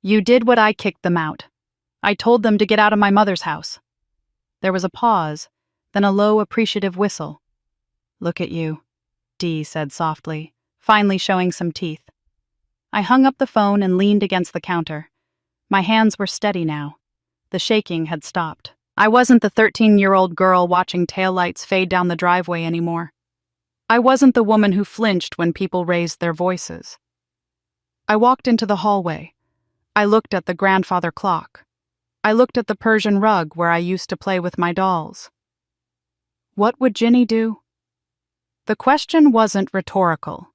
"You did what I kicked them out. I told them to get out of my mother's house." There was a pause, then a low, appreciative whistle. "Look at you," Dee said softly, finally showing some teeth. I hung up the phone and leaned against the counter. My hands were steady now. The shaking had stopped. I wasn't the 13-year-old girl watching taillights fade down the driveway anymore. I wasn't the woman who flinched when people raised their voices. I walked into the hallway. I looked at the grandfather clock. I looked at the Persian rug where I used to play with my dolls. What would Ginny do? The question wasn't rhetorical.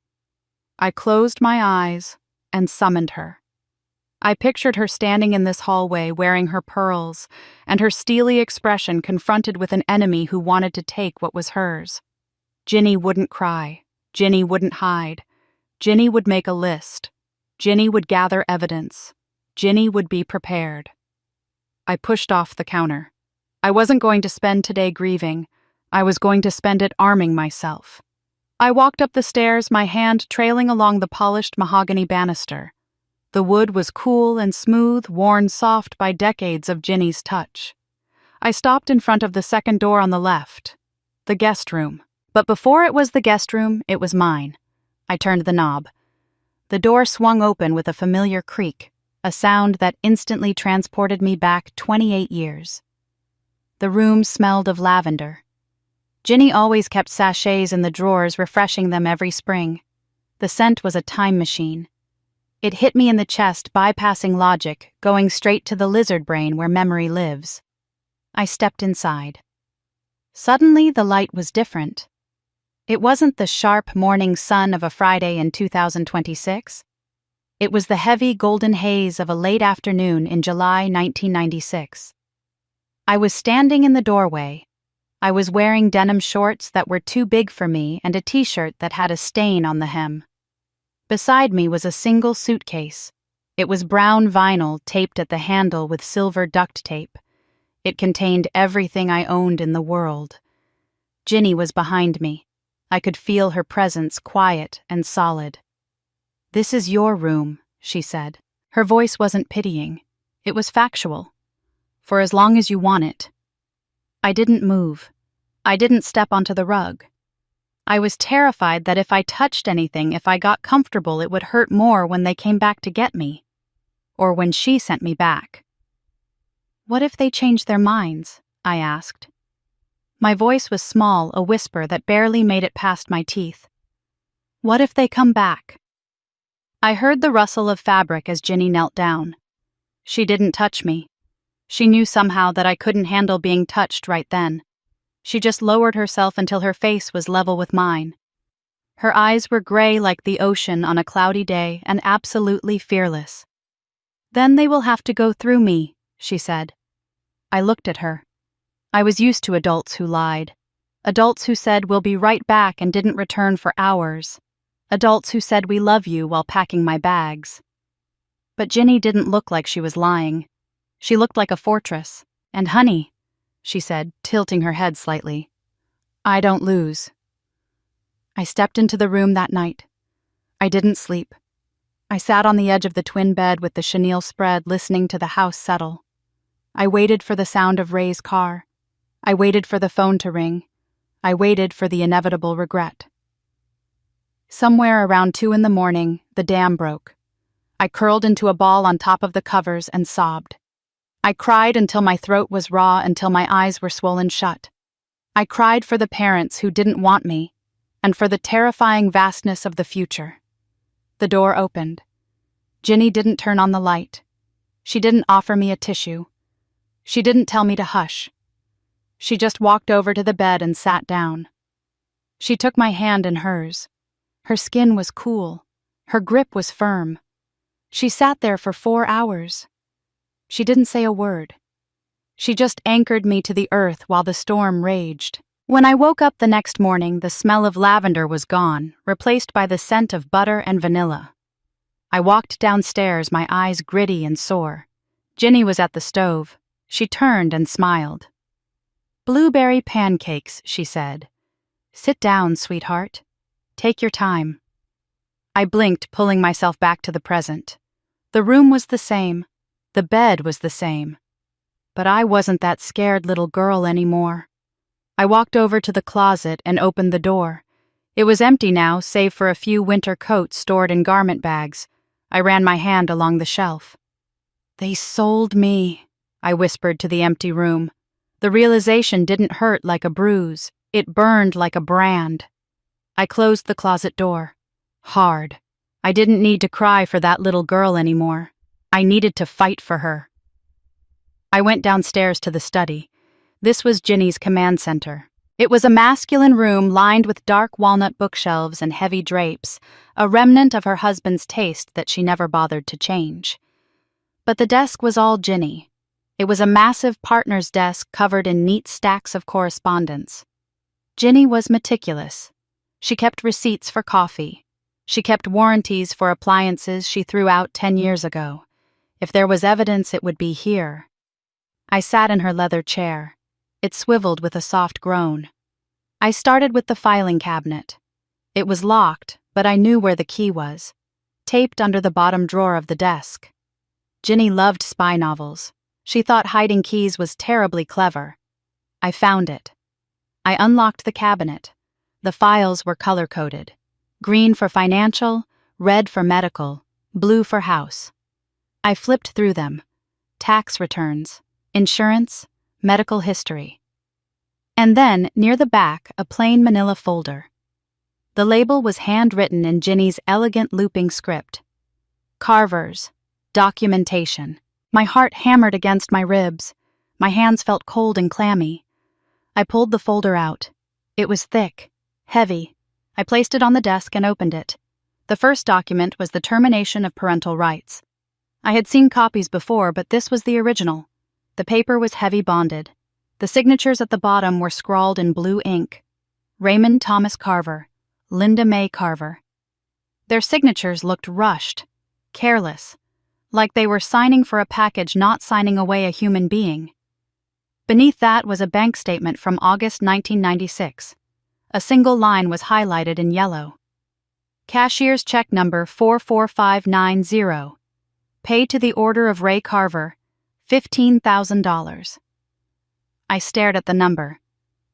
I closed my eyes and summoned her. I pictured her standing in this hallway wearing her pearls, and her steely expression confronted with an enemy who wanted to take what was hers. Ginny wouldn't cry. Ginny wouldn't hide. Ginny would make a list. Ginny would gather evidence. Ginny would be prepared. I pushed off the counter. I wasn't going to spend today grieving. I was going to spend it arming myself. I walked up the stairs, my hand trailing along the polished mahogany banister. The wood was cool and smooth, worn soft by decades of Ginny's touch. I stopped in front of the second door on the left, the guest room. But before it was the guest room, it was mine. I turned the knob. The door swung open with a familiar creak, a sound that instantly transported me back 28 years. The room smelled of lavender. Ginny always kept sachets in the drawers, refreshing them every spring. The scent was a time machine. It hit me in the chest, bypassing logic, going straight to the lizard brain where memory lives. I stepped inside. Suddenly, the light was different. It wasn't the sharp morning sun of a Friday in 2026. It was the heavy golden haze of a late afternoon in July 1996. I was standing in the doorway. I was wearing denim shorts that were too big for me and a t-shirt that had a stain on the hem. Beside me was a single suitcase. It was brown vinyl taped at the handle with silver duct tape. It contained everything I owned in the world. Ginny was behind me. I could feel her presence, quiet and solid. "This is your room," she said. Her voice wasn't pitying. It was factual. "For as long as you want it." I didn't move. I didn't step onto the rug. I was terrified that if I touched anything, if I got comfortable, it would hurt more when they came back to get me. Or when she sent me back. "What if they changed their minds?" I asked. My voice was small, a whisper that barely made it past my teeth. "What if they come back?" I heard the rustle of fabric as Ginny knelt down. She didn't touch me. She knew somehow that I couldn't handle being touched right then. She just lowered herself until her face was level with mine. Her eyes were gray like the ocean on a cloudy day and absolutely fearless. "Then they will have to go through me," she said. I looked at her. I was used to adults who lied. Adults who said we'll be right back and didn't return for hours. Adults who said we love you while packing my bags. But Ginny didn't look like she was lying. She looked like a fortress. "And honey," she said, tilting her head slightly, "I don't lose." I stepped into the room that night. I didn't sleep. I sat on the edge of the twin bed with the chenille spread, listening to the house settle. I waited for the sound of Ray's car. I waited for the phone to ring. I waited for the inevitable regret. Somewhere around 2 a.m, the dam broke. I curled into a ball on top of the covers and sobbed. I cried until my throat was raw, until my eyes were swollen shut. I cried for the parents who didn't want me, and for the terrifying vastness of the future. The door opened. Ginny didn't turn on the light. She didn't offer me a tissue. She didn't tell me to hush. She just walked over to the bed and sat down. She took my hand in hers. Her skin was cool. Her grip was firm. She sat there for 4 hours. She didn't say a word. She just anchored me to the earth while the storm raged. When I woke up the next morning, the smell of lavender was gone, replaced by the scent of butter and vanilla. I walked downstairs, my eyes gritty and sore. Ginny was at the stove. She turned and smiled. "Blueberry pancakes," she said. "Sit down, sweetheart. Take your time." I blinked, pulling myself back to the present. The room was the same. The bed was the same. But I wasn't that scared little girl anymore. I walked over to the closet and opened the door. It was empty now, save for a few winter coats stored in garment bags. I ran my hand along the shelf. "They sold me," I whispered to the empty room. The realization didn't hurt like a bruise. It burned like a brand. I closed the closet door. Hard. I didn't need to cry for that little girl anymore. I needed to fight for her. I went downstairs to the study. This was Ginny's command center. It was a masculine room lined with dark walnut bookshelves and heavy drapes, a remnant of her husband's taste that she never bothered to change. But the desk was all Ginny. It was a massive partner's desk covered in neat stacks of correspondence. Ginny was meticulous. She kept receipts for coffee. She kept warranties for appliances she threw out 10 years ago. If there was evidence, it would be here. I sat in her leather chair. It swiveled with a soft groan. I started with the filing cabinet. It was locked, but I knew where the key was, taped under the bottom drawer of the desk. Ginny loved spy novels. She thought hiding keys was terribly clever. I found it. I unlocked the cabinet. The files were color-coded. Green for financial, red for medical, blue for house. I flipped through them. Tax returns, insurance, medical history. And then, near the back, a plain manila folder. The label was handwritten in Ginny's elegant looping script. Carvers. Documentation. My heart hammered against my ribs. My hands felt cold and clammy. I pulled the folder out. It was thick, heavy. I placed it on the desk and opened it. The first document was the termination of parental rights. I had seen copies before, but this was the original. The paper was heavy bonded. The signatures at the bottom were scrawled in blue ink. Raymond Thomas Carver, Linda May Carver. Their signatures looked rushed, careless, like they were signing for a package, not signing away a human being. Beneath that was a bank statement from August 1996. A single line was highlighted in yellow. Cashier's check number 44590. Paid to the order of Ray Carver, $15,000. I stared at the number.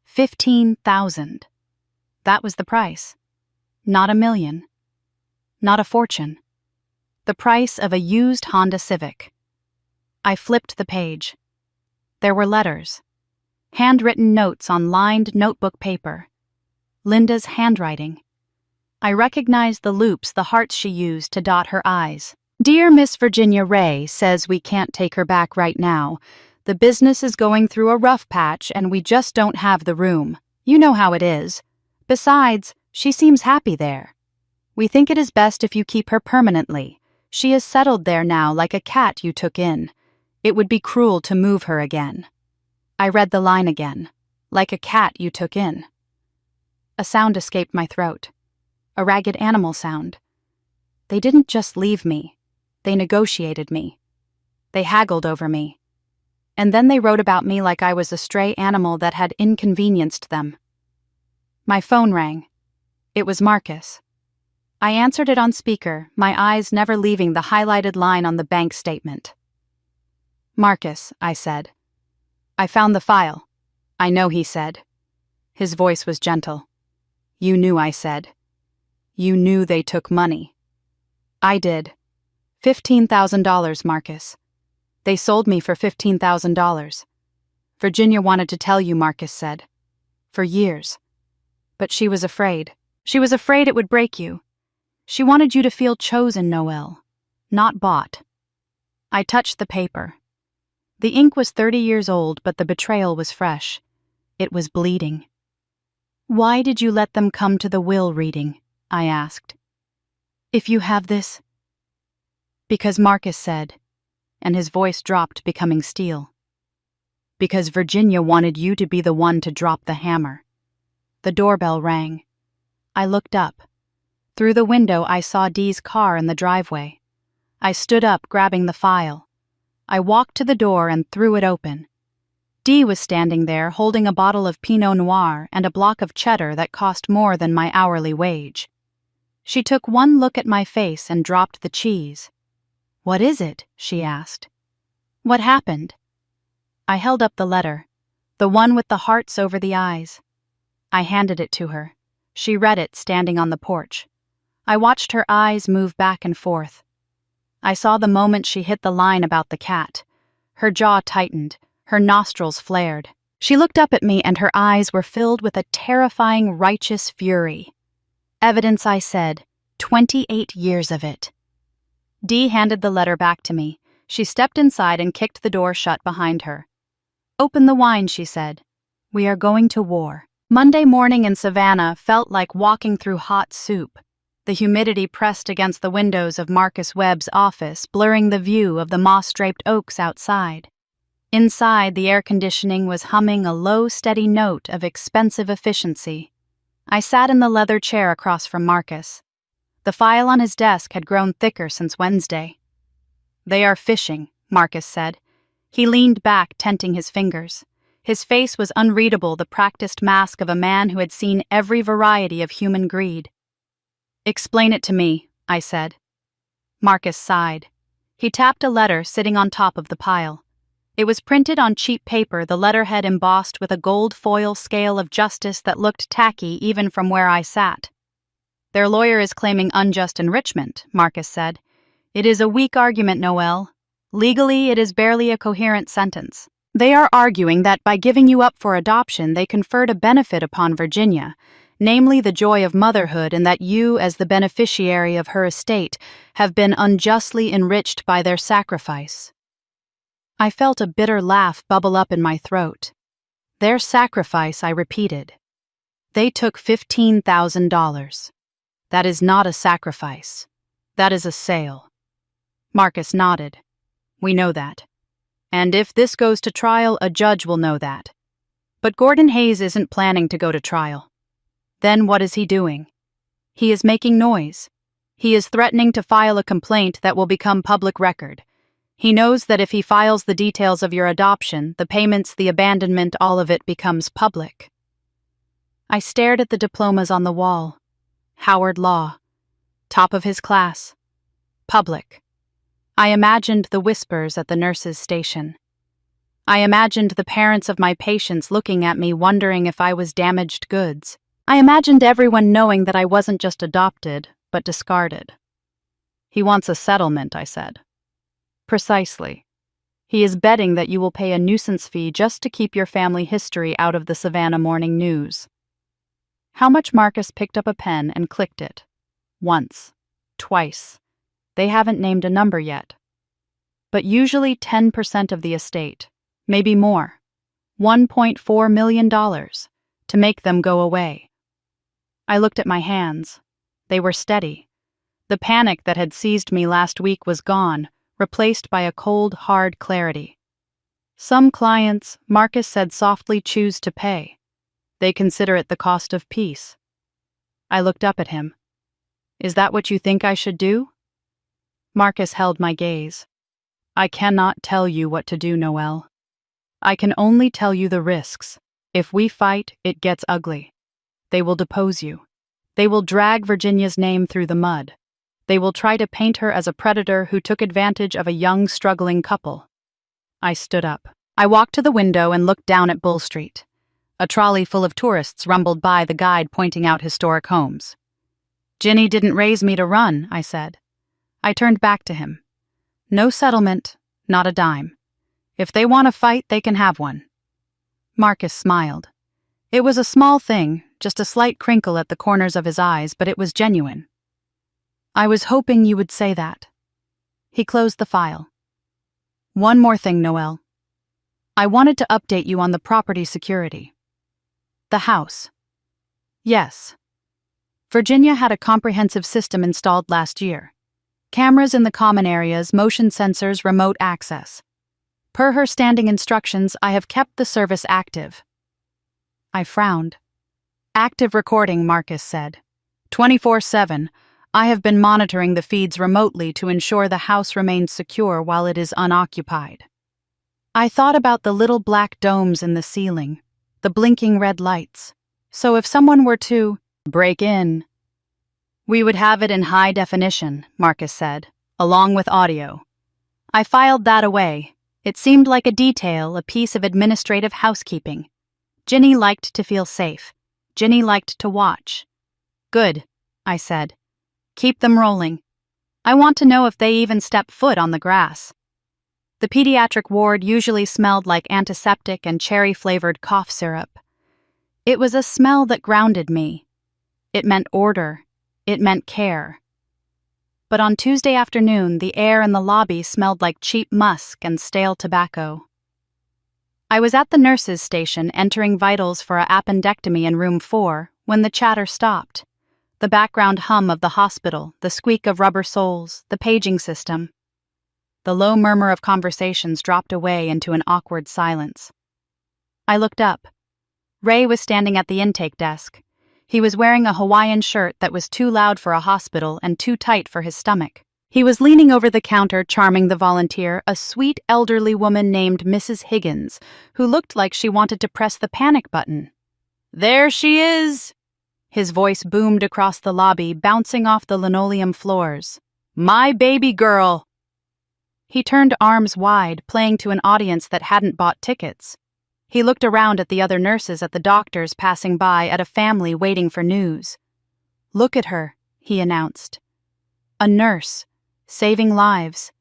15,000. That was the price. Not $1 million. Not a fortune. The price of a used Honda Civic. I flipped the page. There were letters. Handwritten notes on lined notebook paper. Linda's handwriting. I recognized the loops, the hearts she used to dot her eyes. "Dear Miss Virginia Ray says we can't take her back right now. The business is going through a rough patch and we just don't have the room. You know how it is. Besides, she seems happy there. We think it is best if you keep her permanently. She is settled there now like a cat you took in. It would be cruel to move her again." I read the line again. Like a cat you took in. A sound escaped my throat. A ragged animal sound. They didn't just leave me. They negotiated me. They haggled over me. And then they wrote about me like I was a stray animal that had inconvenienced them. My phone rang. It was Marcus. I answered it on speaker, my eyes never leaving the highlighted line on the bank statement. "Marcus," I said. "I found the file." "I know," he said. His voice was gentle. "You knew," I said. "You knew they took money." "I did. $15,000, Marcus. They sold me for $15,000. Virginia wanted to tell you," Marcus said. "For years. But she was afraid. She was afraid it would break you. She wanted you to feel chosen, Noel, not bought." I touched the paper. The ink was 30 years old, but the betrayal was fresh. It was bleeding. "Why did you let them come to the will reading?" I asked. "If you have this?" "Because Marcus said," and his voice dropped, becoming steel. "Because Virginia wanted you to be the one to drop the hammer." The doorbell rang. I looked up. Through the window I saw Dee's car in the driveway. I stood up, grabbing the file. I walked to the door and threw it open. Dee was standing there, holding a bottle of Pinot Noir and a block of cheddar that cost more than my hourly wage. She took one look at my face and dropped the cheese. "What is it?" she asked. "What happened?" I held up the letter, the one with the hearts over the eyes. I handed it to her. She read it, standing on the porch. I watched her eyes move back and forth. I saw the moment she hit the line about the cat. Her jaw tightened, her nostrils flared. She looked up at me and her eyes were filled with a terrifying, righteous fury. "Evidence," I said. 28 years of it. Dee handed the letter back to me. She stepped inside and kicked the door shut behind her. "Open the wine," she said. "We are going to war." Monday morning in Savannah felt like walking through hot soup. The humidity pressed against the windows of Marcus Webb's office, blurring the view of the moss-draped oaks outside. Inside, the air conditioning was humming a low, steady note of expensive efficiency. I sat in the leather chair across from Marcus. The file on his desk had grown thicker since Wednesday. "They are fishing," Marcus said. He leaned back, tenting his fingers. His face was unreadable, the practiced mask of a man who had seen every variety of human greed. "Explain it to me," I said. Marcus sighed. He tapped a letter sitting on top of the pile. It was printed on cheap paper, the letterhead embossed with a gold foil scale of justice that looked tacky even from where I sat. "Their lawyer is claiming unjust enrichment," Marcus said. "It is a weak argument, Noel. Legally, it is barely a coherent sentence. They are arguing that by giving you up for adoption, they conferred a benefit upon Virginia, namely the joy of motherhood, and that you, as the beneficiary of her estate, have been unjustly enriched by their sacrifice." I felt a bitter laugh bubble up in my throat. "Their sacrifice," I repeated. "They took $15,000. That is not a sacrifice. That is a sale." Marcus nodded. "We know that. And if this goes to trial, a judge will know that. But Gordon Hayes isn't planning to go to trial. Then what is he doing? He is making noise. He is threatening to file a complaint that will become public record. He knows that if he files the details of your adoption, the payments, the abandonment, all of it becomes public." I stared at the diplomas on the wall. Howard Law. Top of his class. Public. I imagined the whispers at the nurse's station. I imagined the parents of my patients looking at me, wondering if I was damaged goods. I imagined everyone knowing that I wasn't just adopted, but discarded. "He wants a settlement," I said. "Precisely. He is betting that you will pay a nuisance fee just to keep your family history out of the Savannah Morning News." How much? Marcus picked up a pen and clicked it. Once. Twice. They haven't named a number yet. But usually 10% of the estate. Maybe more. $1.4 million to make them go away. I looked at my hands. They were steady. The panic that had seized me last week was gone, replaced by a cold, hard clarity. Some clients, Marcus said softly, choose to pay. They consider it the cost of peace. I looked up at him. Is that what you think I should do? Marcus held my gaze. I cannot tell you what to do, Noelle. I can only tell you the risks. If we fight, it gets ugly. They will depose you. They will drag Virginia's name through the mud. They will try to paint her as a predator who took advantage of a young, struggling couple. I stood up. I walked to the window and looked down at Bull Street. A trolley full of tourists rumbled by, the guide pointing out historic homes. Ginny didn't raise me to run, I said. I turned back to him. No settlement, not a dime. If they want to fight, they can have one. Marcus smiled. It was a small thing, just a slight crinkle at the corners of his eyes, but it was genuine. I was hoping you would say that. He closed the file. One more thing, Noelle. I wanted to update you on the property security. The house. Yes. Virginia had a comprehensive system installed last year. Cameras in the common areas, motion sensors, remote access. Per her standing instructions, I have kept the service active. I frowned. Active recording, Marcus said. 24/7. I have been monitoring the feeds remotely to ensure the house remains secure while it is unoccupied. I thought about the little black domes in the ceiling, the blinking red lights. So if someone were to break in, we would have it in high definition, Marcus said, along with audio. I filed that away. It seemed like a detail, a piece of administrative housekeeping. Ginny liked to feel safe. Ginny liked to watch. Good, I said. Keep them rolling. I want to know if they even step foot on the grass. The pediatric ward usually smelled like antiseptic and cherry-flavored cough syrup. It was a smell that grounded me. It meant order. It meant care. But on Tuesday afternoon, the air in the lobby smelled like cheap musk and stale tobacco. I was at the nurse's station entering vitals for an appendectomy in room 4 when the chatter stopped. The background hum of the hospital, the squeak of rubber soles, the paging system. The low murmur of conversations dropped away into an awkward silence. I looked up. Ray was standing at the intake desk. He was wearing a Hawaiian shirt that was too loud for a hospital and too tight for his stomach. He was leaning over the counter, charming the volunteer, a sweet elderly woman named Mrs. Higgins, who looked like she wanted to press the panic button. "There she is!" His voice boomed across the lobby, bouncing off the linoleum floors. "My baby girl!" He turned arms wide, playing to an audience that hadn't bought tickets. He looked around at the other nurses, at the doctors passing by, at a family waiting for news. "Look at her," he announced. A nurse, saving lives.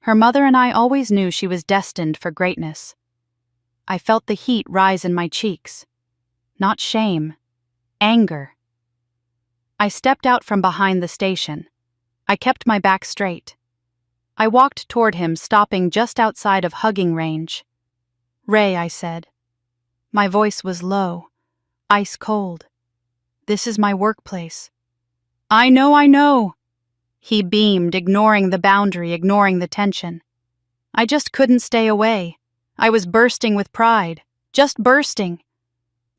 Her mother and I always knew she was destined for greatness. I felt the heat rise in my cheeks. Not shame. Anger. I stepped out from behind the station. I kept my back straight. I walked toward him, stopping just outside of hugging range. "Ray," I said. My voice was low, ice cold. "This is my workplace." I know." He beamed, ignoring the boundary, ignoring the tension. I just couldn't stay away. I was bursting with pride. Just bursting.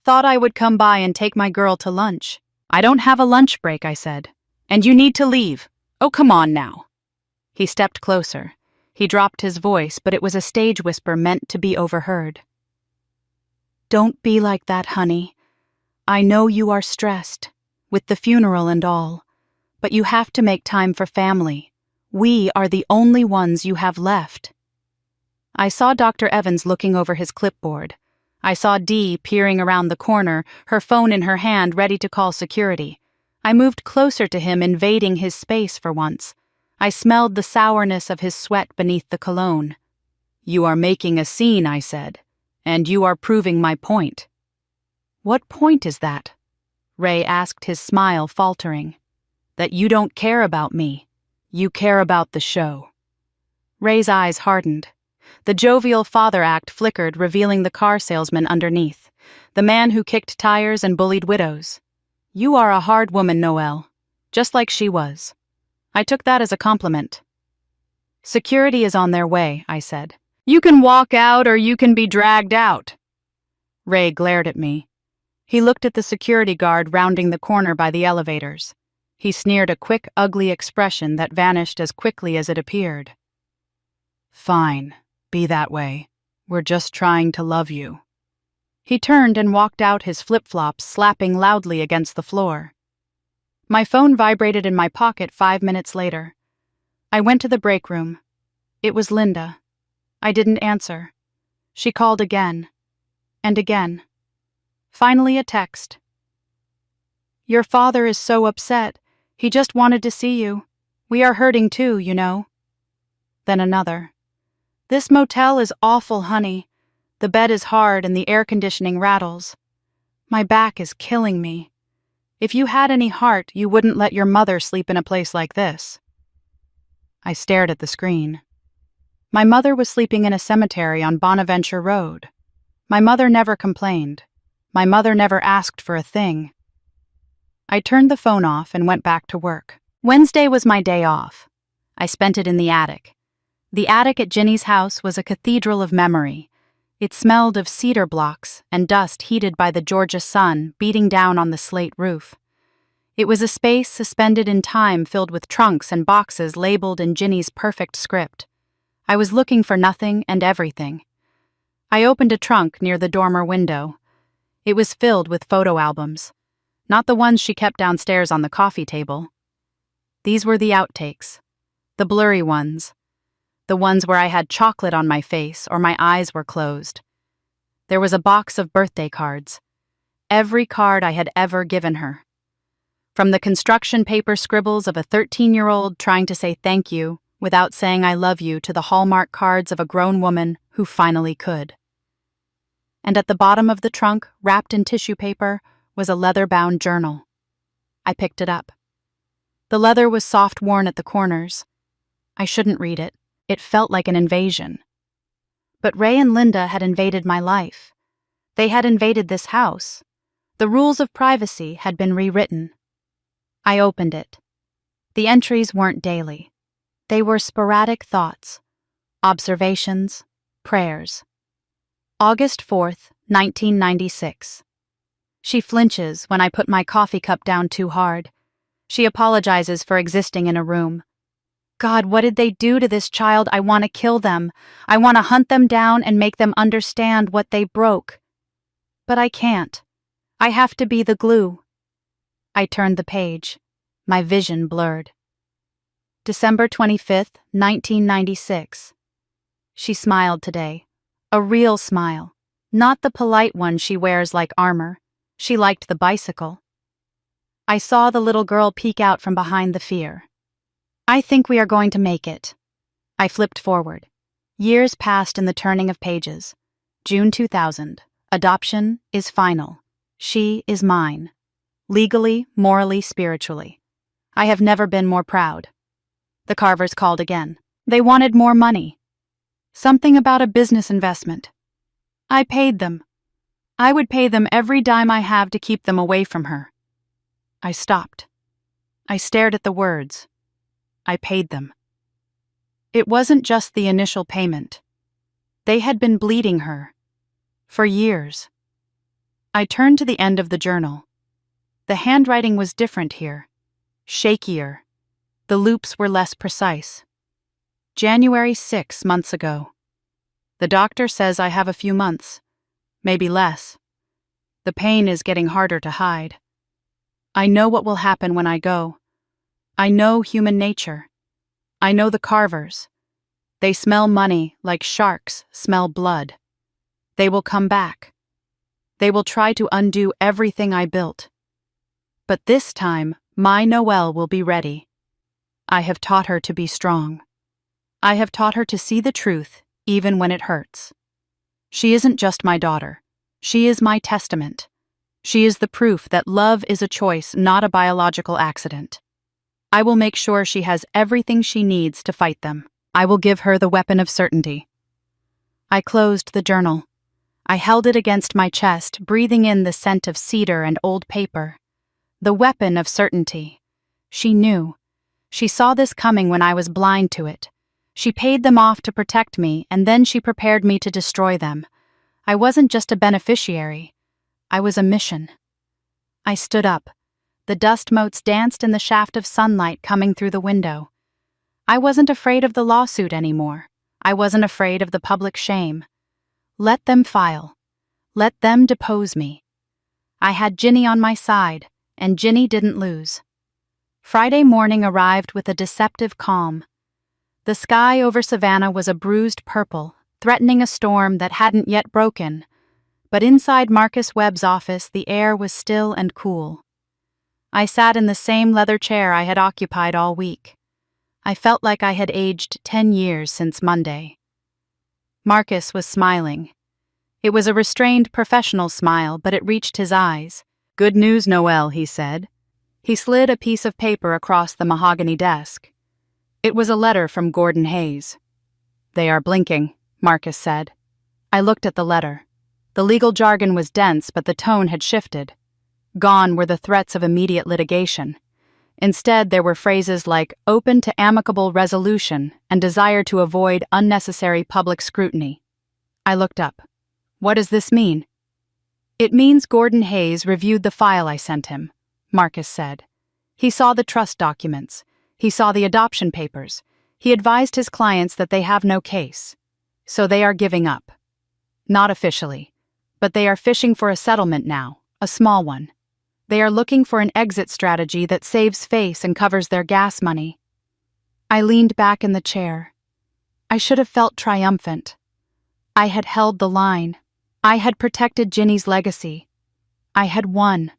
Thought I would come by and take my girl to lunch. "I don't have a lunch break," I said. "And you need to leave. Oh, come on now." He stepped closer. He dropped his voice, but it was a stage whisper meant to be overheard. "Don't be like that, honey. I know you are stressed, with the funeral and all, but you have to make time for family. We are the only ones you have left." I saw Dr. Evans looking over his clipboard. I saw Dee peering around the corner, her phone in her hand, ready to call security. I moved closer to him, invading his space for once. I smelled the sourness of his sweat beneath the cologne. "You are making a scene," I said, "and you are proving my point." "What point is that?" Ray asked, his smile faltering. "That you don't care about me. You care about the show." Ray's eyes hardened. The jovial father act flickered, revealing the car salesman underneath, the man who kicked tires and bullied widows. "You are a hard woman, Noelle. Just like she was." I took that as a compliment. "Security is on their way," I said. "You can walk out or you can be dragged out." Ray glared at me. He looked at the security guard rounding the corner by the elevators. He sneered a quick, ugly expression that vanished as quickly as it appeared. "Fine, be that way. We're just trying to love you." He turned and walked out, his flip-flops slapping loudly against the floor. My phone vibrated in my pocket 5 minutes later. I went to the break room. It was Linda. I didn't answer. She called again. And again. Finally, a text. "Your father is so upset. He just wanted to see you. We are hurting too, you know." Then another. "This motel is awful, honey. The bed is hard and the air conditioning rattles. My back is killing me. If you had any heart, you wouldn't let your mother sleep in a place like this." I stared at the screen. My mother was sleeping in a cemetery on Bonaventure Road. My mother never complained. My mother never asked for a thing. I turned the phone off and went back to work. Wednesday was my day off. I spent it in the attic. The attic at Ginny's house was a cathedral of memory. It smelled of cedar blocks and dust heated by the Georgia sun beating down on the slate roof. It was a space suspended in time, filled with trunks and boxes labeled in Ginny's perfect script. I was looking for nothing and everything. I opened a trunk near the dormer window. It was filled with photo albums. Not the ones she kept downstairs on the coffee table. These were the outtakes. The blurry ones. The ones where I had chocolate on my face or my eyes were closed. There was a box of birthday cards. Every card I had ever given her. From the construction paper scribbles of a 13-year-old trying to say thank you without saying I love you to the Hallmark cards of a grown woman who finally could. And at the bottom of the trunk, wrapped in tissue paper, was a leather-bound journal. I picked it up. The leather was soft-worn at the corners. I shouldn't read it. It felt like an invasion. But Ray and Linda had invaded my life. They had invaded this house. The rules of privacy had been rewritten. I opened it. The entries weren't daily. They were sporadic thoughts, observations, prayers. August 4th, 1996. She flinches when I put my coffee cup down too hard. She apologizes for existing in a room. God, what did they do to this child? I want to kill them. I want to hunt them down and make them understand what they broke. But I can't. I have to be the glue. I turned the page. My vision blurred. December 25th, 1996. She smiled today. A real smile. Not the polite one she wears like armor. She liked the bicycle. I saw the little girl peek out from behind the fear. I think we are going to make it. I flipped forward. Years passed in the turning of pages. June 2000. Adoption is final. She is mine. Legally, morally, spiritually. I have never been more proud. The Carvers called again. They wanted more money. Something about a business investment. I paid them. I would pay them every dime I have to keep them away from her. I stopped. I stared at the words. I paid them. It wasn't just the initial payment. They had been bleeding her. For years. I turned to the end of the journal. The handwriting was different here. Shakier. The loops were less precise. January 6 months ago. The doctor says I have a few months. Maybe less. The pain is getting harder to hide. I know what will happen when I go. I know human nature. I know the Carvers. They smell money like sharks smell blood. They will come back. They will try to undo everything I built. But this time, my Noelle will be ready. I have taught her to be strong. I have taught her to see the truth, even when it hurts. She isn't just my daughter. She is my testament. She is the proof that love is a choice, not a biological accident. I will make sure she has everything she needs to fight them. I will give her the weapon of certainty. I closed the journal. I held it against my chest, breathing in the scent of cedar and old paper. The weapon of certainty. She knew. She saw this coming when I was blind to it. She paid them off to protect me, and then she prepared me to destroy them. I wasn't just a beneficiary. I was a mission. I stood up. The dust motes danced in the shaft of sunlight coming through the window. I wasn't afraid of the lawsuit anymore. I wasn't afraid of the public shame. Let them file. Let them depose me. I had Ginny on my side, and Ginny didn't lose. Friday morning arrived with a deceptive calm. The sky over Savannah was a bruised purple, threatening a storm that hadn't yet broken. But inside Marcus Webb's office, the air was still and cool. I sat in the same leather chair I had occupied all week. I felt like I had aged 10 years since Monday. Marcus was smiling. It was a restrained professional smile, but it reached his eyes. "Good news, Noelle," he said. He slid a piece of paper across the mahogany desk. It was a letter from Gordon Hayes. "They are blinking," Marcus said. I looked at the letter. The legal jargon was dense, but the tone had shifted. Gone were the threats of immediate litigation. Instead, there were phrases like open to amicable resolution and desire to avoid unnecessary public scrutiny. I looked up. What does this mean? It means Gordon Hayes reviewed the file I sent him, Marcus said. He saw the trust documents. He saw the adoption papers. He advised his clients that they have no case. So they are giving up. Not officially, but they are fishing for a settlement now, a small one. They are looking for an exit strategy that saves face and covers their gas money. I leaned back in the chair. I should have felt triumphant. I had held the line. I had protected Ginny's legacy. I had won.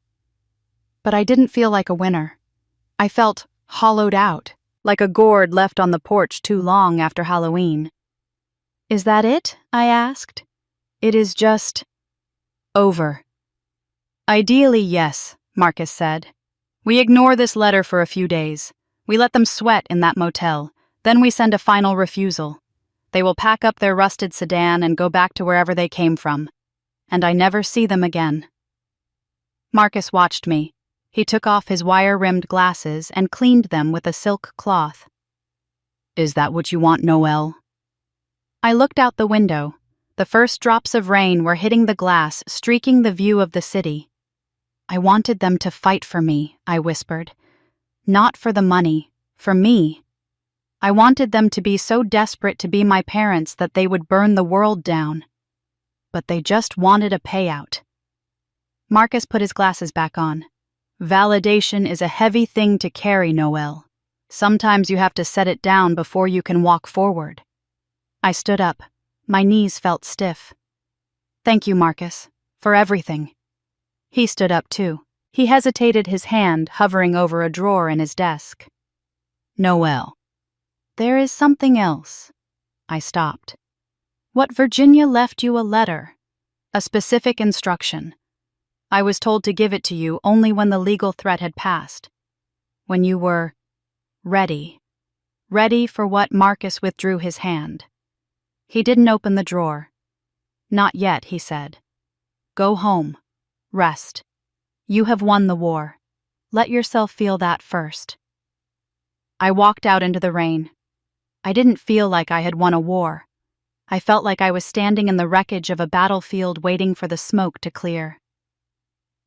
But I didn't feel like a winner. I felt hollowed out, like a gourd left on the porch too long after Halloween. "Is that it?" I asked. "It is just over." "Ideally, yes," Marcus said. "We ignore this letter for a few days. We let them sweat in that motel. Then we send a final refusal. They will pack up their rusted sedan and go back to wherever they came from. And I never see them again." Marcus watched me. He took off his wire-rimmed glasses and cleaned them with a silk cloth. "Is that what you want, Noelle?" I looked out the window. The first drops of rain were hitting the glass, streaking the view of the city. "I wanted them to fight for me," I whispered. "Not for the money, for me. I wanted them to be so desperate to be my parents that they would burn the world down. But they just wanted a payout." Marcus put his glasses back on. "Validation is a heavy thing to carry, Noelle. Sometimes you have to set it down before you can walk forward." I stood up. My knees felt stiff. "Thank you, Marcus, for everything." He stood up too. He hesitated, his hand hovering over a drawer in his desk. "Noelle, there is something else." I stopped. "What Virginia left you a letter. A specific instruction. I was told to give it to you only when the legal threat had passed. When you were ready. Ready for what?" Marcus withdrew his hand. He didn't open the drawer. "Not yet," he said. "Go home. Rest. You have won the war. Let yourself feel that first." I walked out into the rain. I didn't feel like I had won a war. I felt like I was standing in the wreckage of a battlefield waiting for the smoke to clear.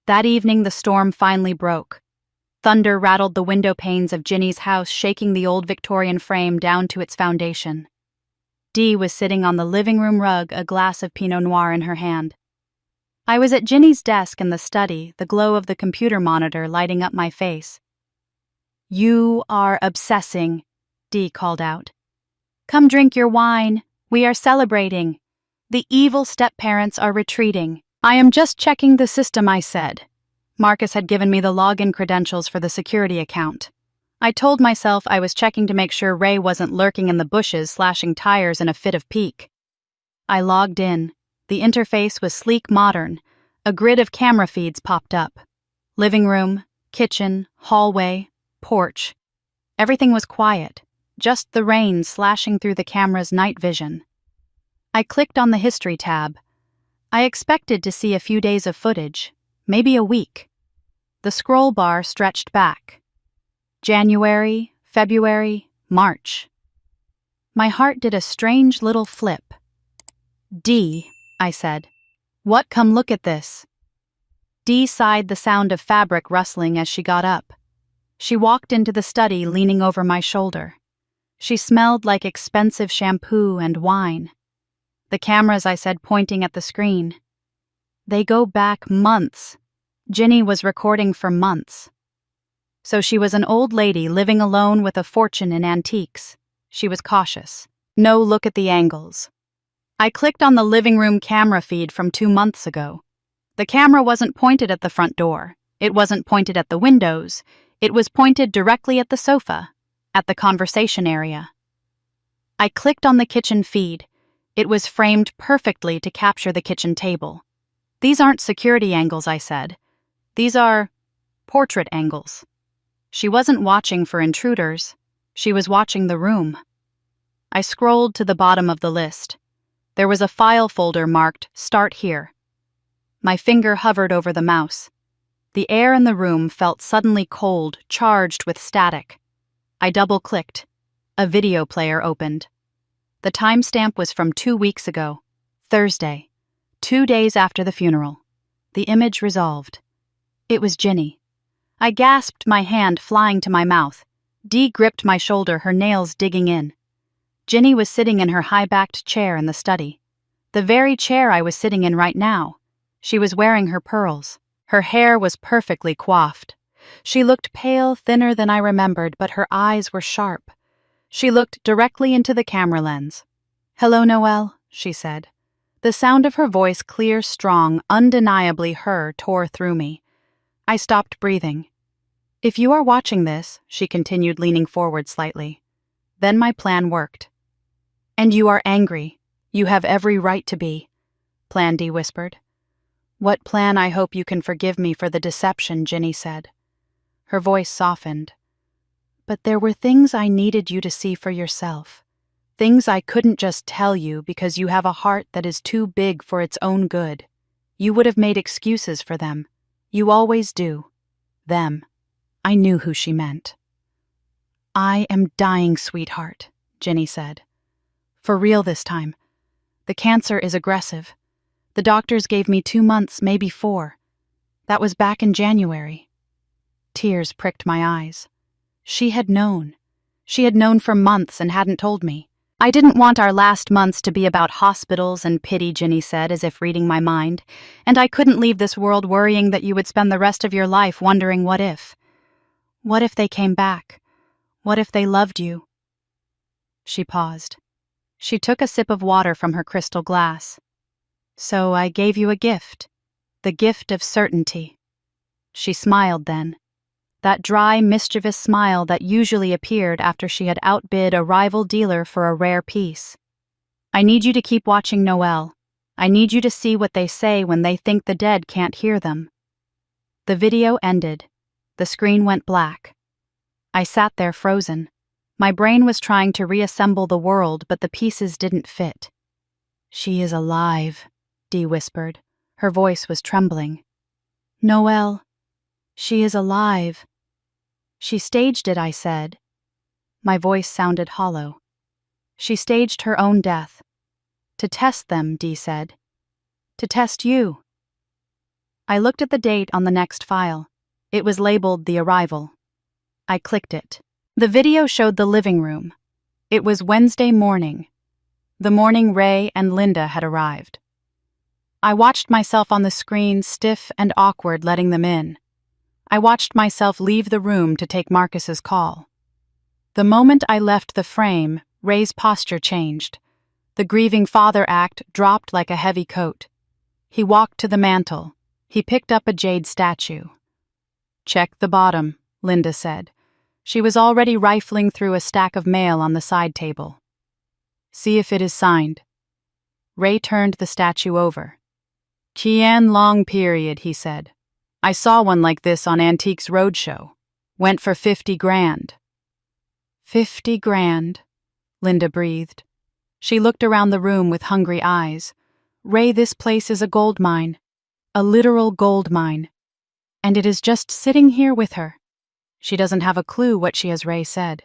That evening the storm finally broke. Thunder rattled the window panes of Ginny's house, shaking the old Victorian frame down to its foundation. Dee was sitting on the living room rug, a glass of Pinot Noir in her hand. I was at Ginny's desk in the study, the glow of the computer monitor lighting up my face. "You are obsessing," Dee called out. "Come drink your wine. We are celebrating. The evil step-parents are retreating. I am just checking the system," I said. Marcus had given me the login credentials for the security account. I told myself I was checking to make sure Ray wasn't lurking in the bushes slashing tires in a fit of pique. I logged in. The interface was sleek modern. A grid of camera feeds popped up. Living room, kitchen, hallway, porch. Everything was quiet, just the rain slashing through the camera's night vision. I clicked on the History tab. I expected to see a few days of footage, maybe a week. The scroll bar stretched back. January, February, March. My heart did a strange little flip. "Dee," I said. "What, come look at this." Dee sighed, the sound of fabric rustling as she got up. She walked into the study, leaning over my shoulder. She smelled like expensive shampoo and wine. "The cameras," I said, pointing at the screen. "They go back months." Ginny was recording for months. So she was an old lady living alone with a fortune in antiques. She was cautious. No, look at the angles. I clicked on the living room camera feed from 2 months ago. The camera wasn't pointed at the front door. It wasn't pointed at the windows. It was pointed directly at the sofa, at the conversation area. I clicked on the kitchen feed. It was framed perfectly to capture the kitchen table. "These aren't security angles," I said. "These are portrait angles." She wasn't watching for intruders. She was watching the room. I scrolled to the bottom of the list. There was a file folder marked "Start Here." My finger hovered over the mouse. The air in the room felt suddenly cold, charged with static. I double-clicked. A video player opened. The timestamp was from 2 weeks ago, Thursday, 2 days after the funeral. The image resolved. It was Ginny. I gasped, my hand flying to my mouth. Dee gripped my shoulder, her nails digging in. Ginny was sitting in her high-backed chair in the study. The very chair I was sitting in right now. She was wearing her pearls. Her hair was perfectly coiffed. She looked pale, thinner than I remembered, but her eyes were sharp. She looked directly into the camera lens. "Hello, Noelle," she said. The sound of her voice, clear, strong, undeniably her, tore through me. I stopped breathing. "If you are watching this," she continued, leaning forward slightly, "then my plan worked." "And you are angry. You have every right to be," Plan D whispered. "What plan? I hope you can forgive me for the deception," Ginny said. Her voice softened. "But there were things I needed you to see for yourself. Things I couldn't just tell you because you have a heart that is too big for its own good. You would have made excuses for them. You always do. Them." I knew who she meant. "I am dying, sweetheart," Ginny said. "For real this time. The cancer is aggressive. The doctors gave me 2 months, maybe 4. That was back in January." Tears pricked my eyes. She had known. She had known for months and hadn't told me. "I didn't want our last months to be about hospitals and pity," Ginny said, as if reading my mind, "and I couldn't leave this world worrying that you would spend the rest of your life wondering what if. What if they came back? What if they loved you?" She paused. She took a sip of water from her crystal glass. "So I gave you a gift. The gift of certainty." She smiled then. That dry, mischievous smile that usually appeared after she had outbid a rival dealer for a rare piece. "I need you to keep watching, Noelle. I need you to see what they say when they think the dead can't hear them." The video ended. The screen went black. I sat there frozen. My brain was trying to reassemble the world, but the pieces didn't fit. "She is alive," Dee whispered. Her voice was trembling. "Noelle, she is alive." "She staged it," I said. My voice sounded hollow. "She staged her own death. To test them," Dee said. "To test you." I looked at the date on the next file. It was labeled The Arrival. I clicked it. The video showed the living room. It was Wednesday morning, the morning Ray and Linda had arrived. I watched myself on the screen, stiff and awkward, letting them in. I watched myself leave the room to take Marcus's call. The moment I left the frame, Ray's posture changed. The grieving father act dropped like a heavy coat. He walked to the mantel. He picked up a jade statue. "Check the bottom," Linda said. She was already rifling through a stack of mail on the side table. "See if it is signed." Ray turned the statue over. "Qian Long period," he said. "I saw one like this on Antiques Roadshow. Went for 50 grand. 50 grand, Linda breathed. She looked around the room with hungry eyes. Ray, this place is a gold mine. A literal gold mine. And it is just sitting here with her. She doesn't have a clue what she has, Ray said.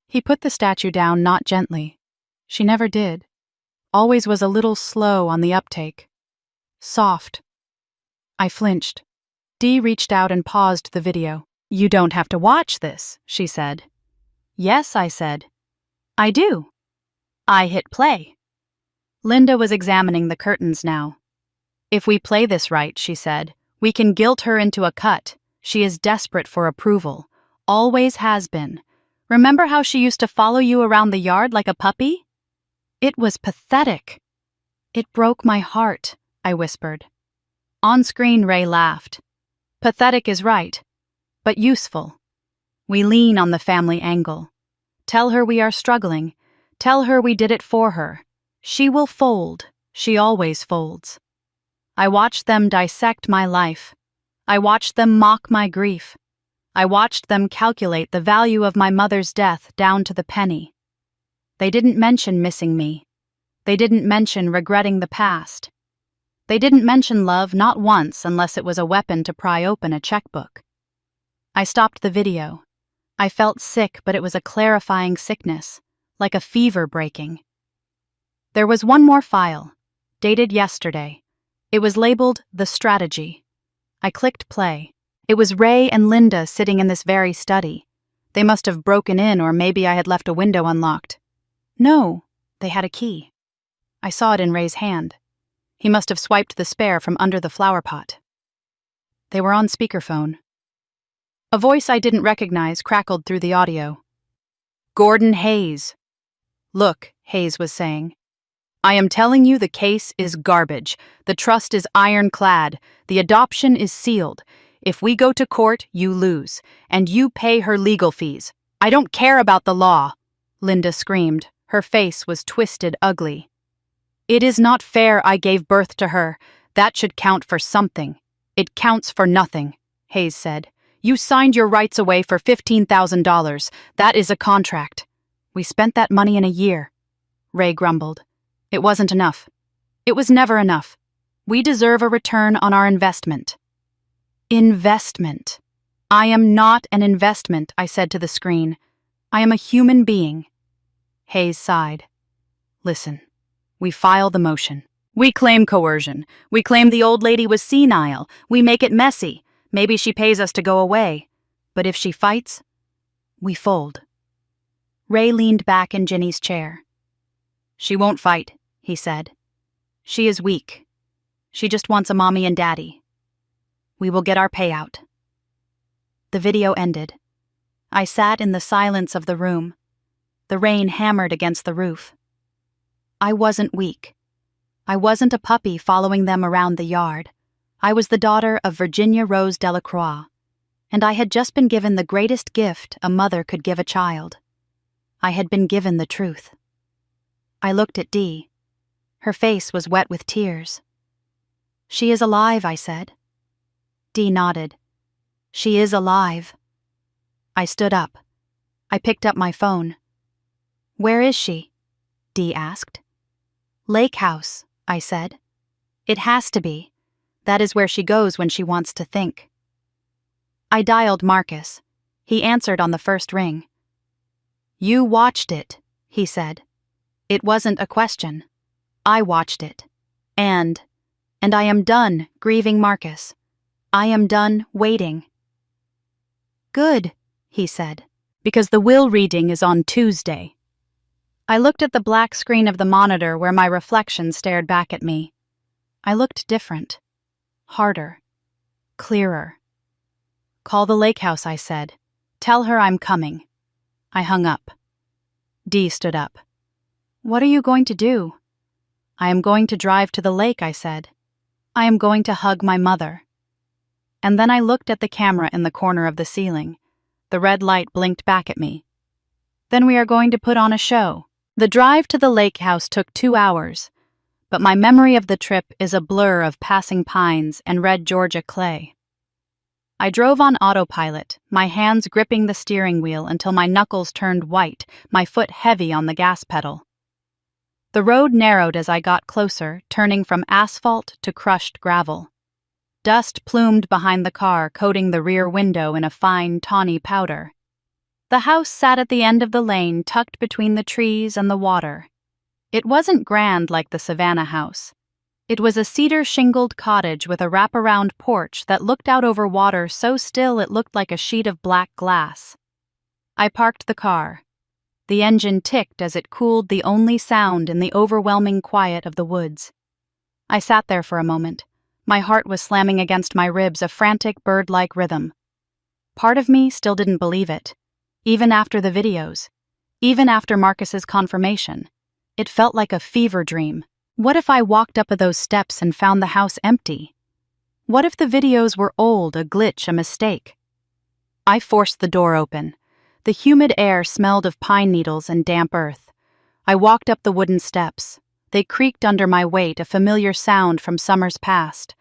He put the statue down, not gently. She never did. Always was a little slow on the uptake. Soft. I flinched. Dee reached out and paused the video. You don't have to watch this, she said. Yes, I said. I do. I hit play. Linda was examining the curtains now. If we play this right, she said, we can guilt her into a cut. She is desperate for approval. Always has been. Remember how she used to follow you around the yard like a puppy? It was pathetic. It broke my heart, I whispered. On screen, Ray laughed. Pathetic is right, but useful. We lean on the family angle. Tell her we are struggling. Tell her we did it for her. She will fold. She always folds. I watched them dissect my life. I watched them mock my grief. I watched them calculate the value of my mother's death down to the penny. They didn't mention missing me. They didn't mention regretting the past. They didn't mention love not once unless it was a weapon to pry open a checkbook. I stopped the video. I felt sick, but it was a clarifying sickness, like a fever breaking. There was one more file, dated yesterday. It was labeled The Strategy. I clicked play. It was Ray and Linda sitting in this very study. They must have broken in, or maybe I had left a window unlocked. No, they had a key. I saw it in Ray's hand. He must have swiped the spare from under the flower pot. They were on speakerphone. A voice I didn't recognize crackled through the audio. Gordon Hayes. Look, Hayes was saying. I am telling you the case is garbage. The trust is ironclad. The adoption is sealed. If we go to court, you lose, and you pay her legal fees. I don't care about the law, Linda screamed. Her face was twisted ugly. It is not fair I gave birth to her. That should count for something. It counts for nothing, Hayes said. You signed your rights away for $15,000. That is a contract. We spent that money in a year, Ray grumbled. It wasn't enough. It was never enough. We deserve a return on our investment. Investment. I am not an investment, I said to the screen. I am a human being. Hayes sighed. Listen, we file the motion. We claim coercion. We claim the old lady was senile. We make it messy. Maybe she pays us to go away. But if she fights, we fold. Ray leaned back in Ginny's chair. She won't fight, he said. She is weak. She just wants a mommy and daddy. We will get our payout. The video ended. I sat in the silence of the room. The rain hammered against the roof. I wasn't weak. I wasn't a puppy following them around the yard. I was the daughter of Virginia Rose Delacroix, and I had just been given the greatest gift a mother could give a child. I had been given the truth. I looked at Dee. Her face was wet with tears. She is alive, I said. Dee nodded. She is alive. I stood up. I picked up my phone. Where is she? Dee asked. Lake House, I said. It has to be. That is where she goes when she wants to think. I dialed Marcus. He answered on the first ring. You watched it, he said. It wasn't a question. I watched it. And I am done grieving Marcus. I am done waiting. Good, he said, because the will reading is on Tuesday. I looked at the black screen of the monitor where my reflection stared back at me. I looked different. Harder. Clearer. Call the lake house, I said. Tell her I'm coming. I hung up. Dee stood up. What are you going to do? I am going to drive to the lake, I said. I am going to hug my mother. And then I looked at the camera in the corner of the ceiling. The red light blinked back at me. Then we are going to put on a show. The drive to the lake house took 2 hours, but my memory of the trip is a blur of passing pines and red Georgia clay. I drove on autopilot, my hands gripping the steering wheel until my knuckles turned white, my foot heavy on the gas pedal. The road narrowed as I got closer, turning from asphalt to crushed gravel. Dust plumed behind the car, coating the rear window in a fine, tawny powder. The house sat at the end of the lane, tucked between the trees and the water. It wasn't grand like the Savannah house. It was a cedar-shingled cottage with a wraparound porch that looked out over water so still it looked like a sheet of black glass. I parked the car. The engine ticked as it cooled, the only sound in the overwhelming quiet of the woods. I sat there for a moment. My heart was slamming against my ribs, a frantic, bird-like rhythm. Part of me still didn't believe it. Even after the videos. Even after Marcus's confirmation. It felt like a fever dream. What if I walked up those steps and found the house empty? What if the videos were old, a glitch, a mistake? I forced the door open. The humid air smelled of pine needles and damp earth. I walked up the wooden steps. They creaked under my weight, a familiar sound from summers past.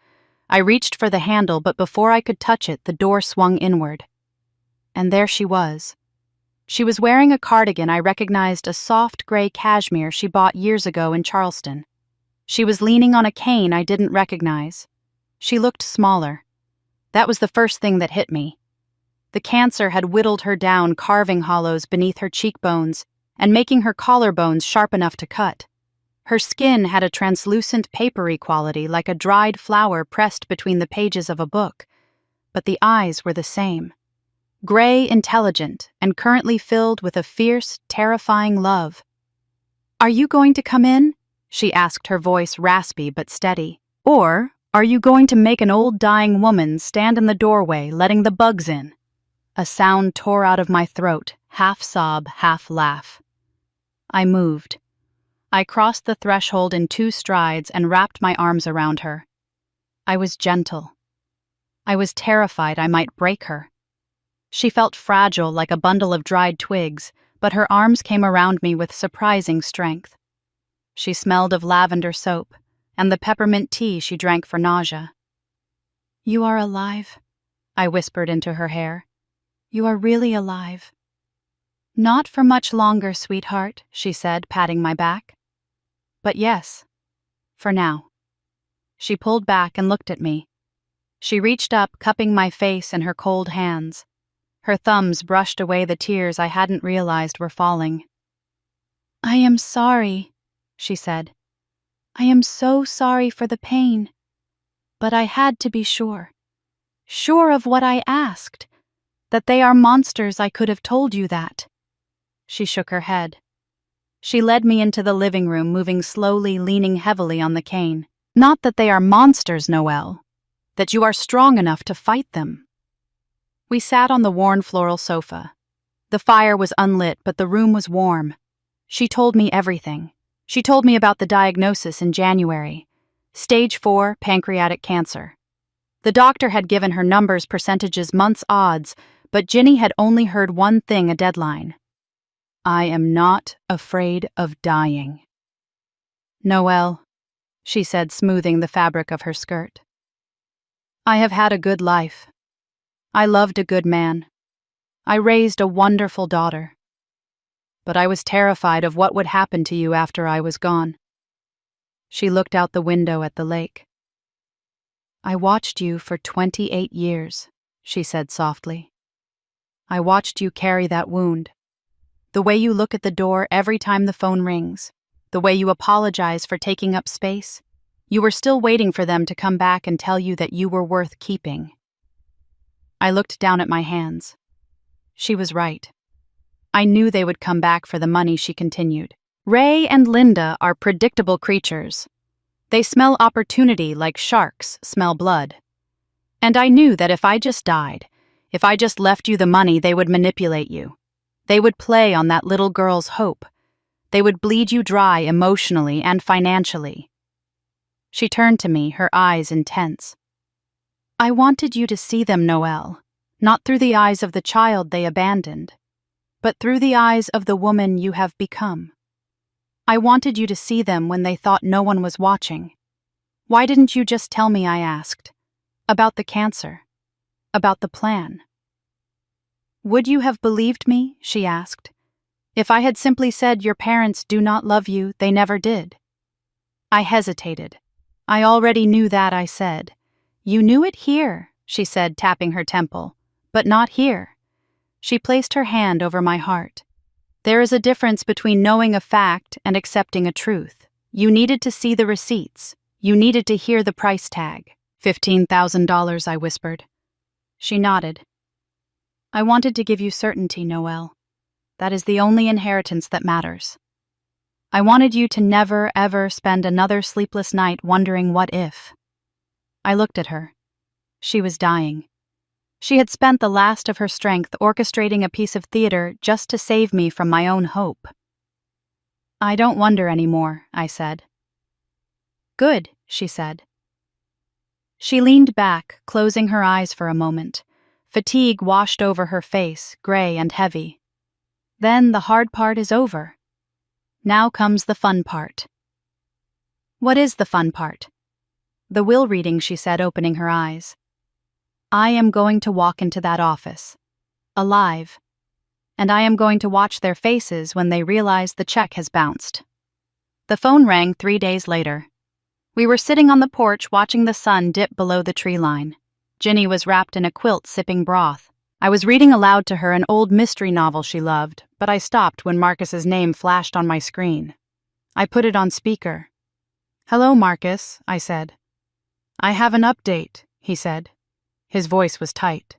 I reached for the handle, but before I could touch it, the door swung inward. And there she was. She was wearing a cardigan I recognized, a soft gray cashmere she bought years ago in Charleston. She was leaning on a cane I didn't recognize. She looked smaller. That was the first thing that hit me. The cancer had whittled her down, carving hollows beneath her cheekbones and making her collarbones sharp enough to cut. Her skin had a translucent, papery quality, like a dried flower pressed between the pages of a book. But the eyes were the same. Gray, intelligent, and currently filled with a fierce, terrifying love. "Are you going to come in?" she asked, her voice raspy but steady. "Or are you going to make an old dying woman stand in the doorway, letting the bugs in?" A sound tore out of my throat, half sob, half laugh. I moved. I crossed the threshold in 2 strides and wrapped my arms around her. I was gentle. I was terrified I might break her. She felt fragile, like a bundle of dried twigs, but her arms came around me with surprising strength. She smelled of lavender soap and the peppermint tea she drank for nausea. "You are alive," I whispered into her hair. "You are really alive." "Not for much longer, sweetheart," she said, patting my back. "But yes, for now." She pulled back and looked at me. She reached up, cupping my face in her cold hands. Her thumbs brushed away the tears I hadn't realized were falling. "I am sorry," she said. "I am so sorry for the pain. But I had to be sure. Sure of what I asked. That they are monsters. I could have told you that." She shook her head. She led me into the living room, moving slowly, leaning heavily on the cane. "Not that they are monsters, Noelle. That you are strong enough to fight them." We sat on the worn floral sofa. The fire was unlit, but the room was warm. She told me everything. She told me about the diagnosis in January. Stage 4 pancreatic cancer. The doctor had given her numbers, percentages, months, odds, but Ginny had only heard one thing, a deadline. "I am not afraid of dying." "Noelle," she said, smoothing the fabric of her skirt. "I have had a good life. I loved a good man. I raised a wonderful daughter. But I was terrified of what would happen to you after I was gone." She looked out the window at the lake. "I watched you for 28 years, she said softly. "I watched you carry that wound. The way you look at the door every time the phone rings. The way you apologize for taking up space. You were still waiting for them to come back and tell you that you were worth keeping." I looked down at my hands. She was right. I knew they would come back for the money, she continued. "Ray and Linda are predictable creatures. They smell opportunity like sharks smell blood. And I knew that if I just died, if I just left you the money, they would manipulate you. They would play on that little girl's hope. They would bleed you dry emotionally and financially." She turned to me, her eyes intense. "I wanted you to see them, Noelle, not through the eyes of the child they abandoned, but through the eyes of the woman you have become. I wanted you to see them when they thought no one was watching. Why didn't you just tell me?" I asked. "About the cancer. About the plan." "Would you have believed me?" she asked. If I had simply said your parents do not love you, they never did. I hesitated. I already knew that, I said. You knew it here, she said, tapping her temple, but not here. She placed her hand over my heart. There is a difference between knowing a fact and accepting a truth. You needed to see the receipts. You needed to hear the price tag. $15,000, I whispered. She nodded. I wanted to give you certainty, Noelle. That is the only inheritance that matters. I wanted you to never, ever spend another sleepless night wondering what if. I looked at her. She was dying. She had spent the last of her strength orchestrating a piece of theater just to save me from my own hope. I don't wonder anymore, I said. Good, she said. She leaned back, closing her eyes for a moment. Fatigue washed over her face, gray and heavy. Then the hard part is over. Now comes the fun part. What is the fun part? The will reading, she said, opening her eyes. I am going to walk into that office. Alive. And I am going to watch their faces when they realize the check has bounced. The phone rang 3 days later. We were sitting on the porch watching the sun dip below the tree line. Ginny was wrapped in a quilt sipping broth. I was reading aloud to her an old mystery novel she loved, but I stopped when Marcus's name flashed on my screen. I put it on speaker. Hello, Marcus, I said. I have an update, he said. His voice was tight.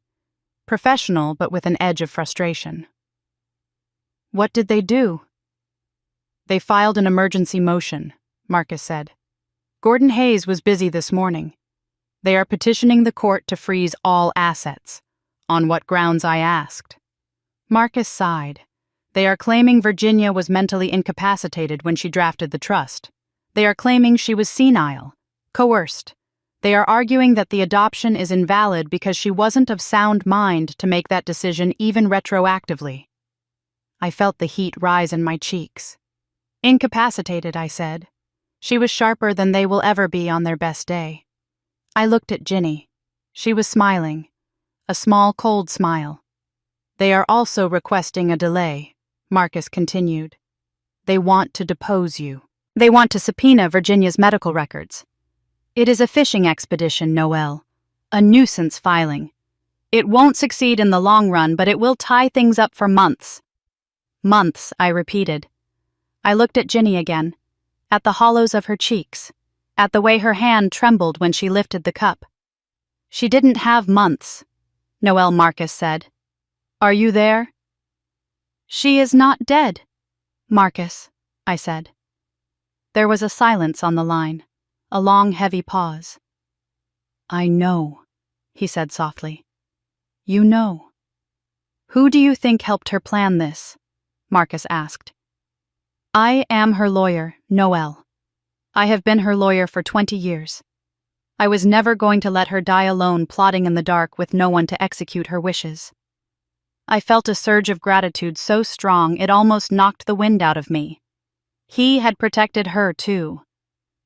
Professional, but with an edge of frustration. What did they do? They filed an emergency motion, Marcus said. Gordon Hayes was busy this morning. They are petitioning the court to freeze all assets. On what grounds, I asked. Marcus sighed. They are claiming Virginia was mentally incapacitated when she drafted the trust. They are claiming she was senile, coerced. They are arguing that the adoption is invalid because she wasn't of sound mind to make that decision even retroactively. I felt the heat rise in my cheeks. Incapacitated, I said. She was sharper than they will ever be on their best day. I looked at Ginny. She was smiling. A small, cold smile. They are also requesting a delay, Marcus continued. They want to depose you. They want to subpoena Virginia's medical records. It is a fishing expedition, Noelle. A nuisance filing. It won't succeed in the long run, but it will tie things up for months. Months, I repeated. I looked at Ginny again, at the hollows of her cheeks, at the way her hand trembled when she lifted the cup. She didn't have months, Noelle, Marcus said. Are you there? She is not dead, Marcus, I said. There was a silence on the line, a long, heavy pause. I know, he said softly. You know. Who do you think helped her plan this? Marcus asked. I am her lawyer, Noelle. I have been her lawyer for 20 years. I was never going to let her die alone plotting in the dark with no one to execute her wishes. I felt a surge of gratitude so strong it almost knocked the wind out of me. He had protected her, too.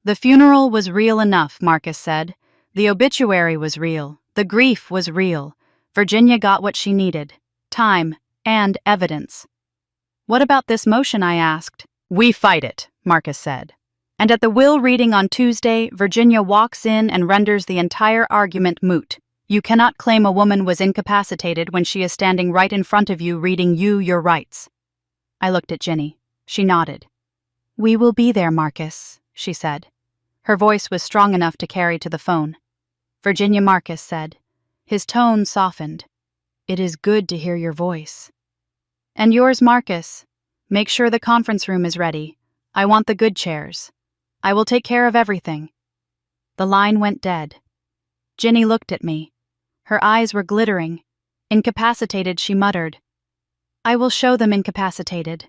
The funeral was real enough, Marcus said. The obituary was real. The grief was real. Virginia got what she needed. Time and evidence. What about this motion, I asked. We fight it, Marcus said. And at the will reading on Tuesday, Virginia walks in and renders the entire argument moot. You cannot claim a woman was incapacitated when she is standing right in front of you reading you your rights. I looked at Ginny. She nodded. We will be there, Marcus, she said. Her voice was strong enough to carry to the phone. Virginia, Marcus said. His tone softened. It is good to hear your voice. And yours, Marcus. Make sure the conference room is ready. I want the good chairs. I will take care of everything. The line went dead. Ginny looked at me. Her eyes were glittering. Incapacitated, she muttered. I will show them incapacitated.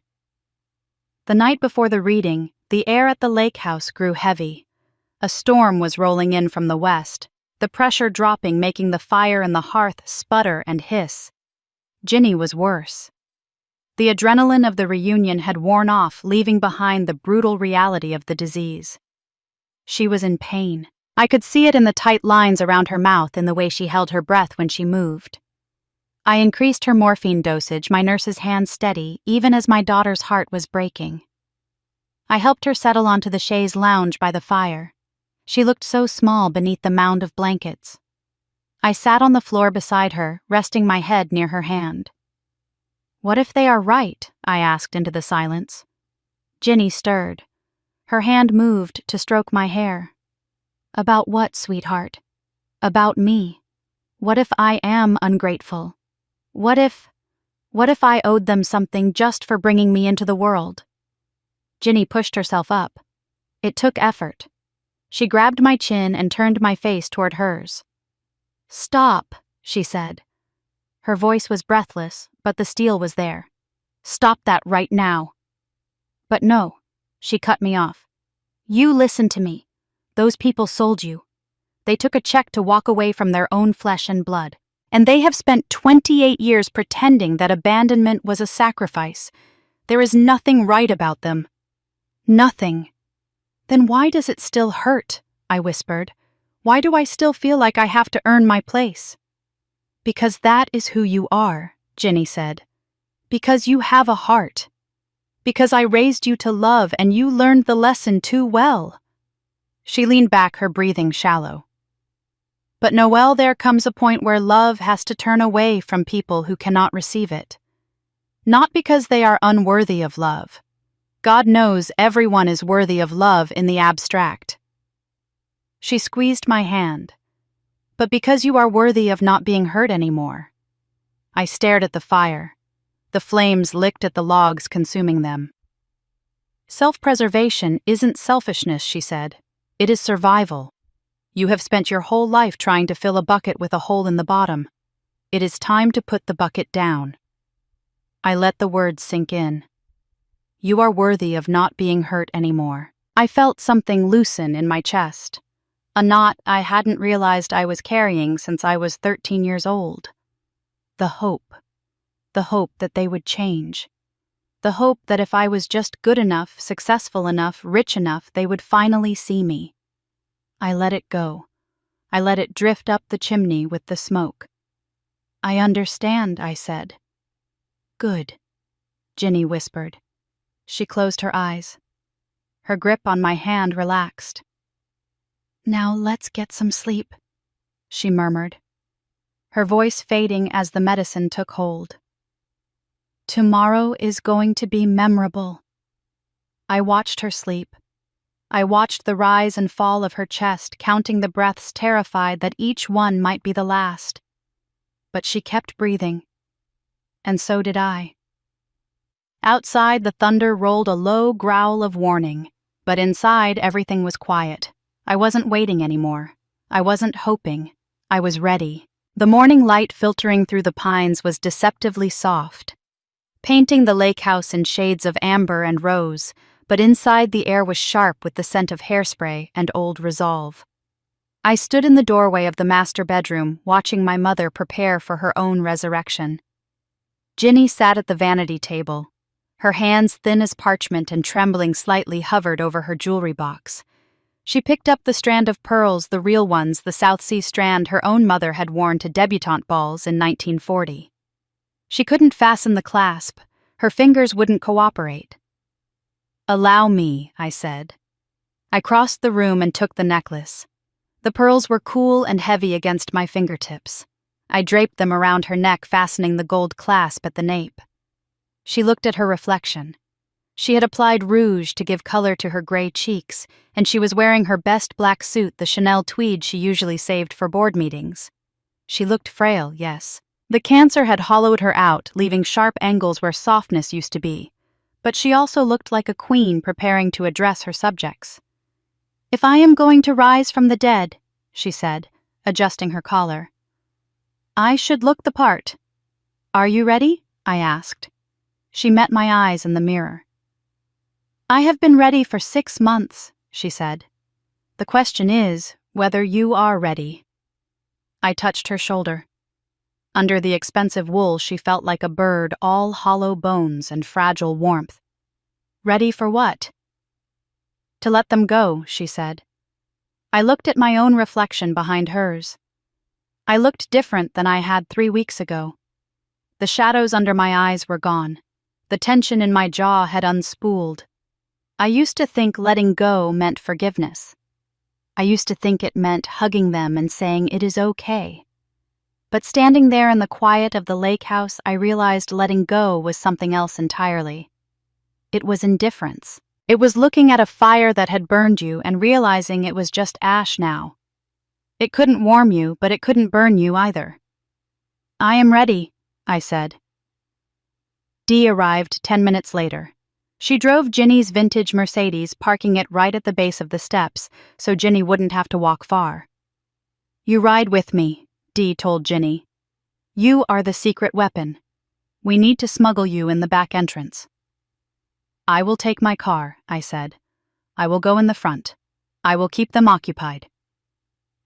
The night before the reading, the air at the lake house grew heavy. A storm was rolling in from the west, the pressure dropping, making the fire in the hearth sputter and hiss. Ginny was worse. The adrenaline of the reunion had worn off, leaving behind the brutal reality of the disease. She was in pain. I could see it in the tight lines around her mouth, in the way she held her breath when she moved. I increased her morphine dosage, my nurse's hand steady, even as my daughter's heart was breaking. I helped her settle onto the chaise lounge by the fire. She looked so small beneath the mound of blankets. I sat on the floor beside her, resting my head near her hand. "What if they are right?" I asked into the silence. Ginny stirred. Her hand moved to stroke my hair. "About what, sweetheart? About me. What if I am ungrateful? What if I owed them something just for bringing me into the world?" Ginny pushed herself up. It took effort. She grabbed my chin and turned my face toward hers. "Stop," she said. Her voice was breathless, but the steel was there. "Stop that right now." But no, she cut me off. "You listen to me. Those people sold you. They took a check to walk away from their own flesh and blood. And they have spent 28 years pretending that abandonment was a sacrifice. There is nothing right about them. Nothing." "Then why does it still hurt?" I whispered. "Why do I still feel like I have to earn my place?" "Because that is who you are," Ginny said. "Because you have a heart. Because I raised you to love and you learned the lesson too well." She leaned back, her breathing shallow. "But Noelle, there comes a point where love has to turn away from people who cannot receive it. Not because they are unworthy of love. God knows everyone is worthy of love in the abstract." She squeezed my hand. "But because you are worthy of not being hurt anymore." I stared at the fire. The flames licked at the logs, consuming them. "Self-preservation isn't selfishness," she said. "It is survival. You have spent your whole life trying to fill a bucket with a hole in the bottom. It is time to put the bucket down." I let the words sink in. "You are worthy of not being hurt anymore." I felt something loosen in my chest. A knot I hadn't realized I was carrying since I was 13 years old. The hope that they would change. The hope that if I was just good enough, successful enough, rich enough, they would finally see me. I let it go. I let it drift up the chimney with the smoke. "I understand," I said. "Good," Ginny whispered. She closed her eyes. Her grip on my hand relaxed. "Now let's get some sleep," she murmured, her voice fading as the medicine took hold. "Tomorrow is going to be memorable." I watched her sleep. I watched the rise and fall of her chest, counting the breaths, terrified that each one might be the last. But she kept breathing. And so did I. Outside, the thunder rolled a low growl of warning, but inside everything was quiet. I wasn't waiting anymore. I wasn't hoping. I was ready. The morning light filtering through the pines was deceptively soft, painting the lake house in shades of amber and rose, but inside the air was sharp with the scent of hairspray and old resolve. I stood in the doorway of the master bedroom, watching my mother prepare for her own resurrection. Ginny sat at the vanity table. Her hands, thin as parchment and trembling slightly, hovered over her jewelry box. She picked up the strand of pearls, the real ones, the South Sea strand her own mother had worn to debutante balls in 1940. She couldn't fasten the clasp. Her fingers wouldn't cooperate. "Allow me," I said. I crossed the room and took the necklace. The pearls were cool and heavy against my fingertips. I draped them around her neck, fastening the gold clasp at the nape. She looked at her reflection. She had applied rouge to give color to her gray cheeks, and she was wearing her best black suit, the Chanel tweed she usually saved for board meetings. She looked frail, yes. The cancer had hollowed her out, leaving sharp angles where softness used to be. But she also looked like a queen preparing to address her subjects. "If I am going to rise from the dead," she said, adjusting her collar, "I should look the part." "Are you ready?" I asked. She met my eyes in the mirror. "I have been ready for 6 months," she said. "The question is whether you are ready." I touched her shoulder. Under the expensive wool, she felt like a bird, all hollow bones and fragile warmth. "Ready for what?" "To let them go," she said. I looked at my own reflection behind hers. I looked different than I had 3 weeks ago. The shadows under my eyes were gone. The tension in my jaw had unspooled. I used to think letting go meant forgiveness. I used to think it meant hugging them and saying it is okay. But standing there in the quiet of the lake house, I realized letting go was something else entirely. It was indifference. It was looking at a fire that had burned you and realizing it was just ash now. It couldn't warm you, but it couldn't burn you either. "I am ready," I said. Dee arrived 10 minutes later. She drove Ginny's vintage Mercedes, parking it right at the base of the steps, so Ginny wouldn't have to walk far. "You ride with me," Dee told Ginny. "You are the secret weapon. We need to smuggle you in the back entrance." "I will take my car," I said. "I will go in the front. I will keep them occupied."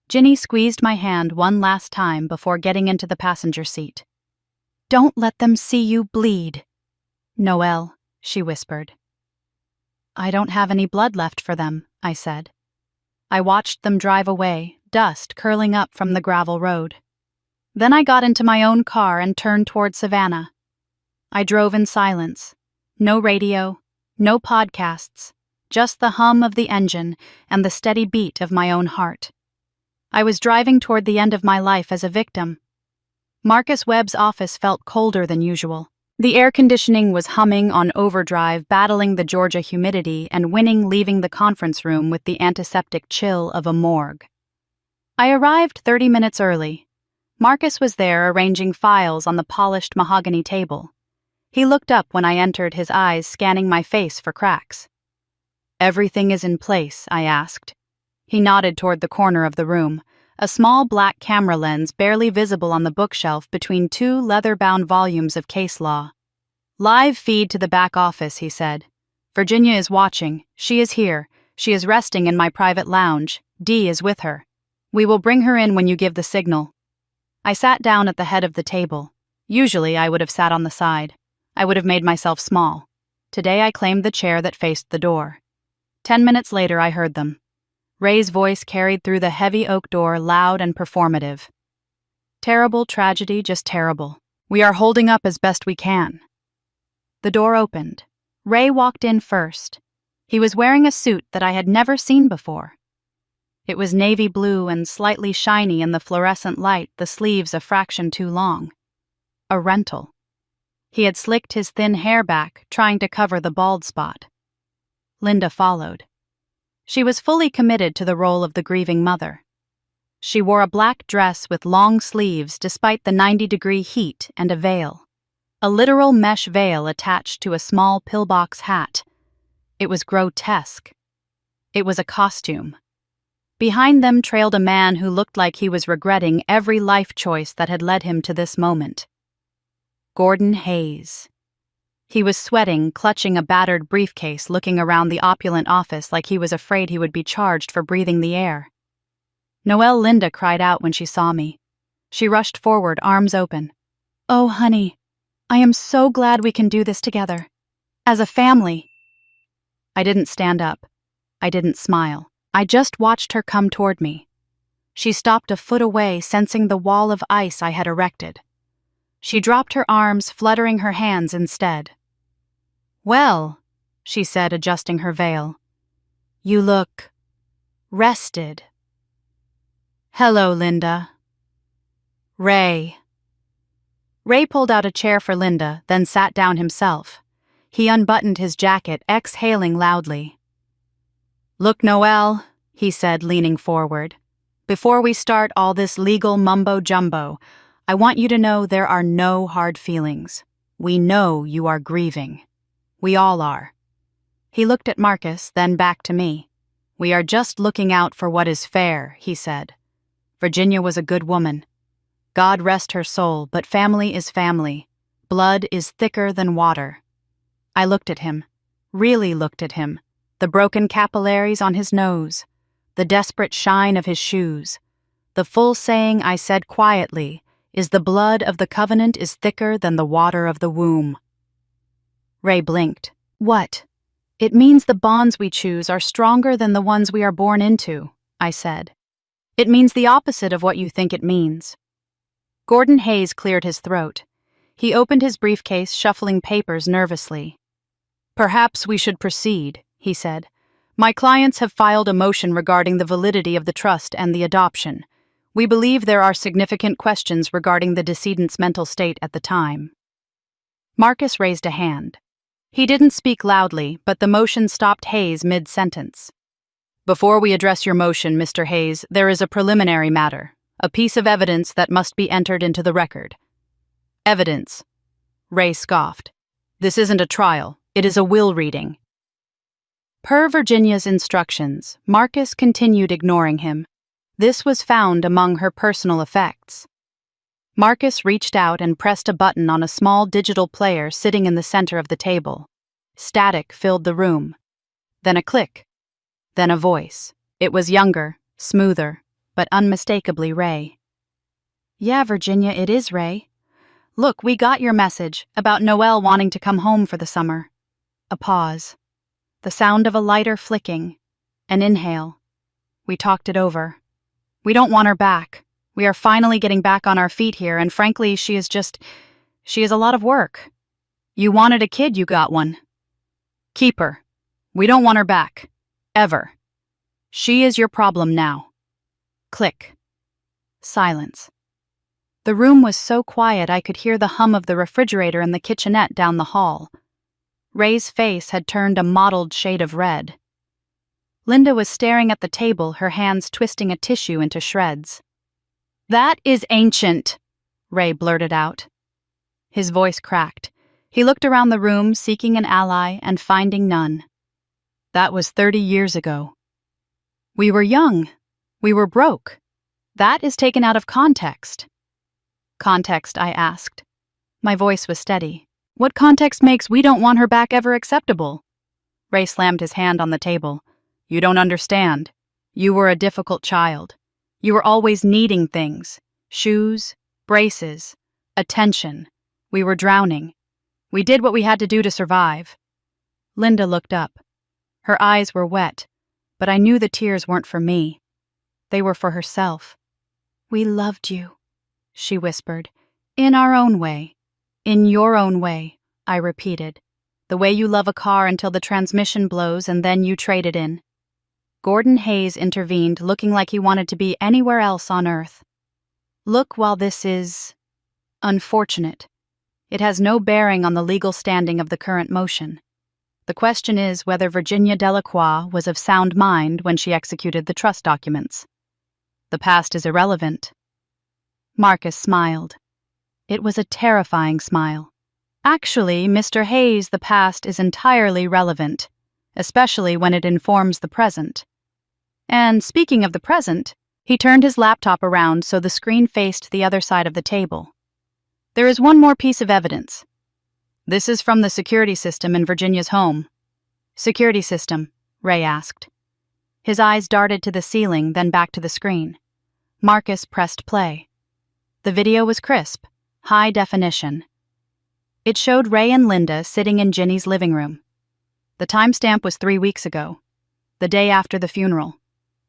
Ginny squeezed my hand one last time before getting into the passenger seat. "Don't let them see you bleed." "Noelle," she whispered. "I don't have any blood left for them," I said. I watched them drive away, dust curling up from the gravel road. Then I got into my own car and turned toward Savannah. I drove in silence. No radio, no podcasts, just the hum of the engine and the steady beat of my own heart. I was driving toward the end of my life as a victim. Marcus Webb's office felt colder than usual. The air conditioning was humming on overdrive, battling the Georgia humidity and winning leaving the conference room with the antiseptic chill of a morgue. I arrived 30 minutes early. Marcus was there arranging files on the polished mahogany table. He looked up when I entered, his eyes scanning my face for cracks. "Everything is in place?" I asked. He nodded toward the corner of the room, a small black camera lens barely visible on the bookshelf between two leather-bound volumes of case law. "Live feed to the back office," he said. "Virginia is watching. She is here. She is resting in my private lounge. Dee is with her. We will bring her in when you give the signal." I sat down at the head of the table. Usually I would have sat on the side. I would have made myself small. Today I claimed the chair that faced the door. 10 minutes later I heard them. Ray's voice carried through the heavy oak door, loud and performative. "Terrible tragedy, just terrible. We are holding up as best we can." The door opened. Ray walked in first. He was wearing a suit that I had never seen before. It was navy blue and slightly shiny in the fluorescent light, the sleeves a fraction too long. A rental. He had slicked his thin hair back, trying to cover the bald spot. Linda followed. She was fully committed to the role of the grieving mother. She wore a black dress with long sleeves despite the 90-degree heat and a veil. A literal mesh veil attached to a small pillbox hat. It was grotesque. It was a costume. Behind them trailed a man who looked like he was regretting every life choice that had led him to this moment. Gordon Hayes. He was sweating, clutching a battered briefcase, looking around the opulent office like he was afraid he would be charged for breathing the air. Noelle Linda cried out when she saw me. She rushed forward, arms open. "Oh, honey, I am so glad we can do this together. As a family." I didn't stand up. I didn't smile. I just watched her come toward me. She stopped a foot away, sensing the wall of ice I had erected. She dropped her arms, fluttering her hands instead. "Well," she said, adjusting her veil, "you look rested." "Hello, Linda." "Ray." Ray pulled out a chair for Linda, then sat down himself. He unbuttoned his jacket, exhaling loudly. "Look, Noelle," he said, leaning forward. "Before we start all this legal mumbo-jumbo, I want you to know there are no hard feelings. We know you are grieving. We all are." He looked at Marcus, then back to me. "We are just looking out for what is fair," he said. "Virginia was a good woman. God rest her soul, but family is family. Blood is thicker than water." I looked at him, really looked at him, the broken capillaries on his nose, the desperate shine of his shoes. The full saying I said quietly is the blood of the covenant is thicker than the water of the womb. Ray blinked. "What?" "It means the bonds we choose are stronger than the ones we are born into," I said. "It means the opposite of what you think it means." Gordon Hayes cleared his throat. He opened his briefcase, shuffling papers nervously. "Perhaps we should proceed," he said. "My clients have filed a motion regarding the validity of the trust and the adoption. We believe there are significant questions regarding the decedent's mental state at the time." Marcus raised a hand. He didn't speak loudly, but the motion stopped Hayes mid-sentence. "Before we address your motion, Mr. Hayes, there is a preliminary matter, a piece of evidence that must be entered into the record." "Evidence?" Ray scoffed. "This isn't a trial, it is a will reading." Per Virginia's instructions, Marcus continued ignoring him. This was found among her personal effects. Marcus reached out and pressed a button on a small digital player sitting in the center of the table. Static filled the room. Then a click. Then a voice. It was younger, smoother, but unmistakably Ray. "Yeah, Virginia, it is Ray. Look, we got your message about Noelle wanting to come home for the summer." A pause. The sound of a lighter flicking. An inhale. "We talked it over. We don't want her back. We are finally getting back on our feet here, and frankly, she is a lot of work. You wanted a kid, you got one. Keep her. We don't want her back. Ever. She is your problem now." Click. Silence. The room was so quiet I could hear the hum of the refrigerator in the kitchenette down the hall. Ray's face had turned a mottled shade of red. Linda was staring at the table, her hands twisting a tissue into shreds. "That is ancient," Ray blurted out. His voice cracked. He looked around the room, seeking an ally and finding none. "That was 30 years ago. We were young. We were broke. That is taken out of context." "Context?" I asked. My voice was steady. "What context makes 'we don't want her back' ever acceptable?" Ray slammed his hand on the table. "You don't understand. You were a difficult child. You were always needing things. Shoes, braces, attention. We were drowning. We did what we had to do to survive." Linda looked up. Her eyes were wet, but I knew the tears weren't for me. They were for herself. "We loved you," she whispered. "In our own way. In your own way," I repeated. "The way you love a car until the transmission blows and then you trade it in." Gordon Hayes intervened, looking like he wanted to be anywhere else on Earth. "Look, while this is unfortunate, it has no bearing on the legal standing of the current motion. The question is whether Virginia Delacroix was of sound mind when she executed the trust documents. The past is irrelevant." Marcus smiled. It was a terrifying smile. "Actually, Mr. Hayes, the past is entirely relevant, especially when it informs the present. And speaking of the present," he turned his laptop around so the screen faced the other side of the table. "There is one more piece of evidence. This is from the security system in Virginia's home." "Security system?" Ray asked. His eyes darted to the ceiling, then back to the screen. Marcus pressed play. The video was crisp, high definition. It showed Ray and Linda sitting in Ginny's living room. The timestamp was 3 weeks ago, the day after the funeral.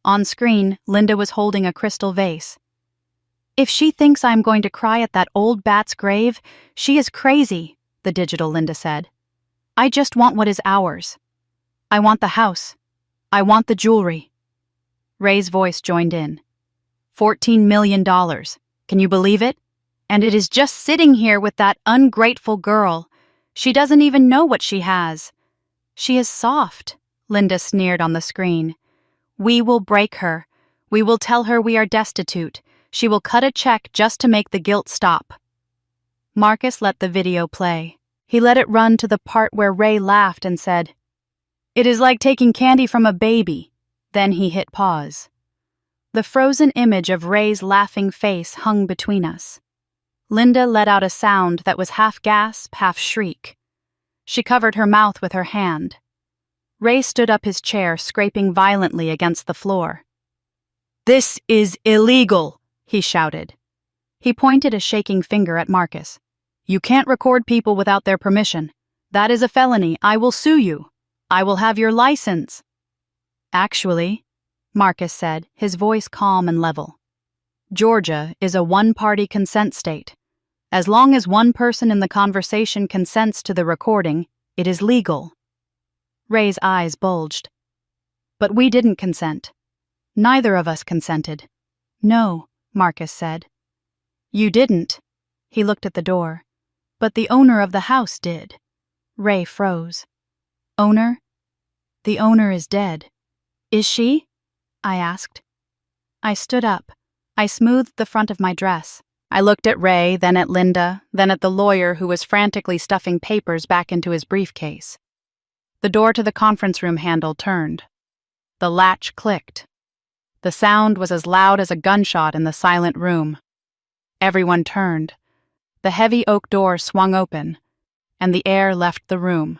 On screen, Linda was holding a crystal vase. "If she thinks I'm going to cry at that old bat's grave, she is crazy," the digital Linda said. "I just want what is ours. I want the house. I want the jewelry." Ray's voice joined in. $14 million. Can you believe it? And it is just sitting here with that ungrateful girl. She doesn't even know what she has. "She is soft," Linda sneered on the screen. "We will break her. We will tell her we are destitute. She will cut a check just to make the guilt stop." Marcus let the video play. He let it run to the part where Ray laughed and said, "It is like taking candy from a baby." Then he hit pause. The frozen image of Ray's laughing face hung between us. Linda let out a sound that was half gasp, half shriek. She covered her mouth with her hand. Ray stood up his chair, scraping violently against the floor. "This is illegal," he shouted. He pointed a shaking finger at Marcus. "You can't record people without their permission. That is a felony. I will sue you. I will have your license." "Actually," Marcus said, his voice calm and level, "Georgia is a one-party consent state. As long as one person in the conversation consents to the recording, it is legal. Ray's eyes bulged. But we didn't consent. Neither of us consented. No, Marcus said. You didn't. He looked at the door. But the owner of the house did. Ray froze. Owner? The owner is dead. Is she? I asked. I stood up. I smoothed the front of my dress. I looked at Ray, then at Linda, then at the lawyer who was frantically stuffing papers back into his briefcase. The door to the conference room handle turned. The latch clicked. The sound was as loud as a gunshot in the silent room. Everyone turned. The heavy oak door swung open, and the air left the room.